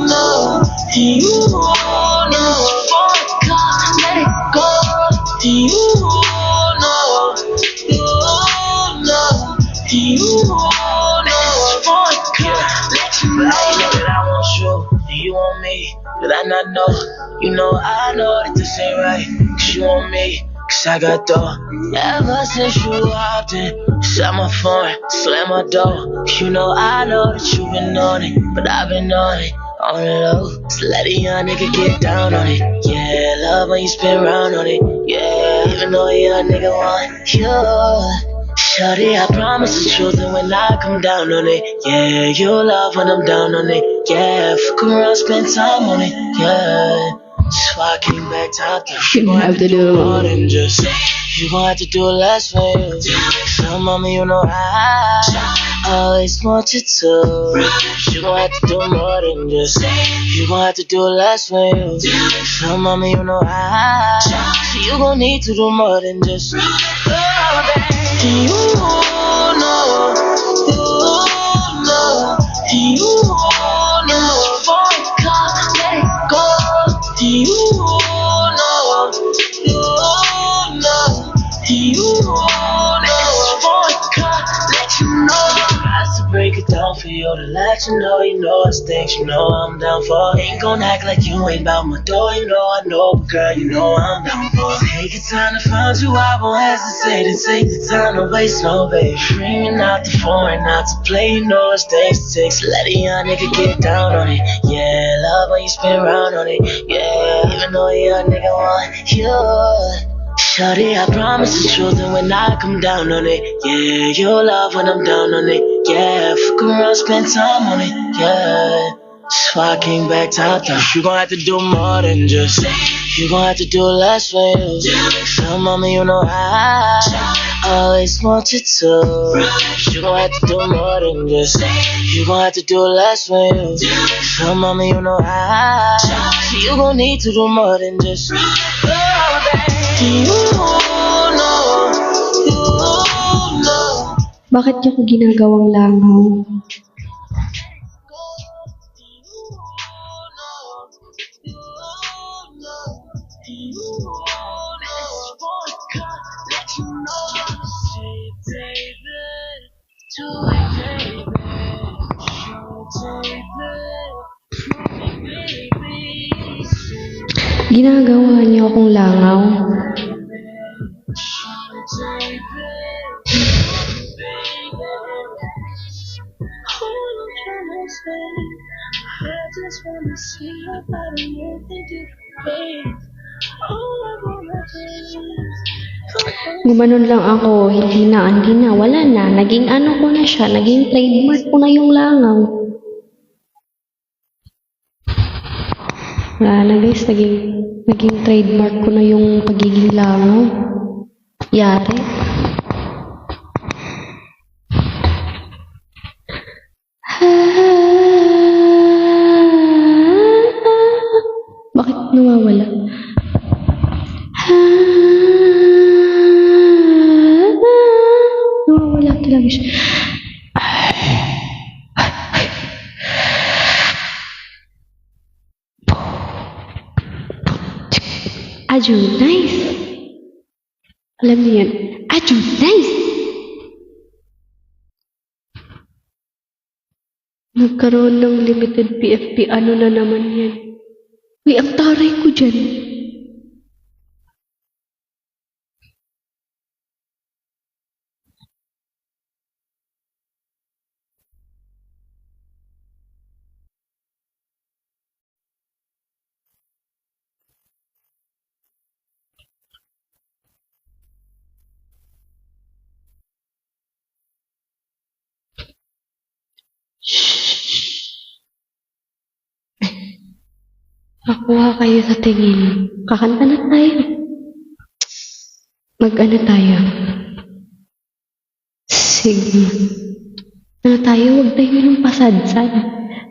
know, you know, vodka, let it go. You know, vodka, let you know. You know that I want you, and you want me. But I not know, you know I know that this ain't right. Cause you want me, cause I got dough. Ever since you walked in, shut my phone, slam my door. You know I know that you been on it, but I've been on it, on the low. So let a young nigga get down on it. Yeah, love when you spin round on it. Yeah, even though a young nigga want you. Shawty, I promise the truth, and when I come down on it, yeah, you love when I'm down on it, yeah, fuck around, spend time on it, yeah. So I came back top down. You have to do more than just. You gon' have to do less for you. So mama, you know I always want you to. You gon' have to do more than just. You gon' have to do less for you. So mama, you know I. So you gon' need to do more than just. You know, vodka, let it go. You know, vodka, let you know. I have to break it down for you. you to let you know it's things you know I'm down for. Ain't gon' act like you ain't bout my door, you know I know, but girl, you know I'm down for. Take your time to find you, I won't hesitate and take the time to waste, no babe. Screaming out the phone, not to play, you know it's things it takes. Let a young nigga get down on it, yeah. Love when you spin around on it, yeah. Even though a young nigga want you. Shawty, I promise the truth, and when I come down on it, yeah, you'll love when I'm down on it, yeah. Fuck around, spend time on it, yeah. That's why I came back top down. You gon' have to do more than just. You gon' have to do less for you. So, mama, you know I always want you to. You gon' have to do more than just. You gon' have to do less for you. So, mama, you know you gon' need to do more than just. Bakit niyo ko ginagawang langaw? Ginagawa niyo akong langaw. Gumanon lang ako, hindi na, wala na. Naging ano ko na siya, naging trademark ko na yung langaw. Wala na guys, naging trademark ko na yung pagiging langaw. Yari. Bakit nawawala? Nawawala talaga siya. Aju, nice. Alam niyo yan. Aju, nice. Nagkaroon ng limited PFP. Ano na naman yan? Uy, ang taray ko dyan. Makuha kayo sa tingin. Kakanta na tayo. Mag-ano tayo? Sige. Ano tayo? Huwag tayo ng pasad-sad.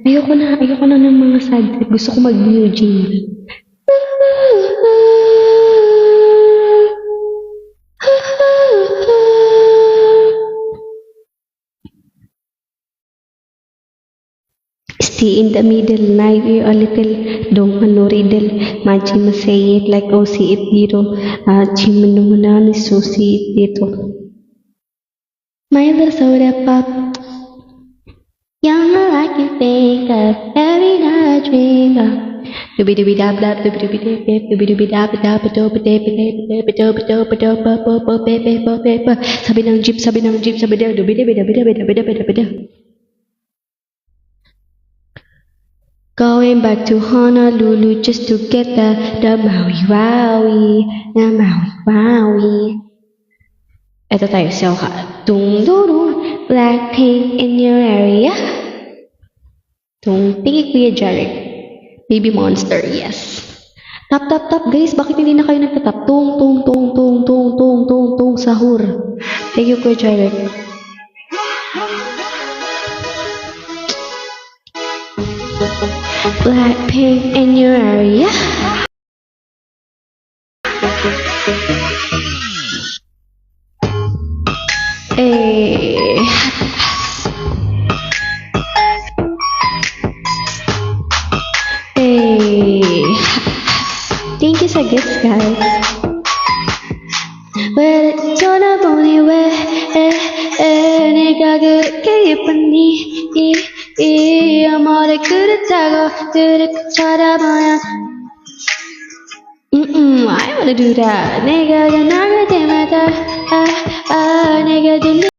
Ayoko na ng mga sad. Gusto ko mag-New Jeans. See in the middle, night you a little, don't no riddle, maji say it like oh see it dito, chimanumana so see it dito. My little soda pop, young like you think of, every night I dream of. Dooby dooby dab dab dooby dooby dab dab dooby dooby dab dab dooby dooby dab dab dooby dooby dab. Sabi ng jeep dooby dooby dab. Going back to Honolulu just to get the Maui Wowie, the Maui Wowie. Ito tayo, Selka. Tung duru, Blackpink in your area. Tung tingin Kuya Jarek. Baby Monster, yes. Tap, guys. Bakit hindi na kayo nagtatap? Tung, sahur. Thank you, Kuya Jarek. Blackpink in your area. Hey. Hey. Thank you sa gifts, guys. Well, it's on a bonnie way. Nigga, good, 이 어머니 그렇다고 그렇게 쳐다보면 I wanna do that. 내가 전화할 때마다 내가 들려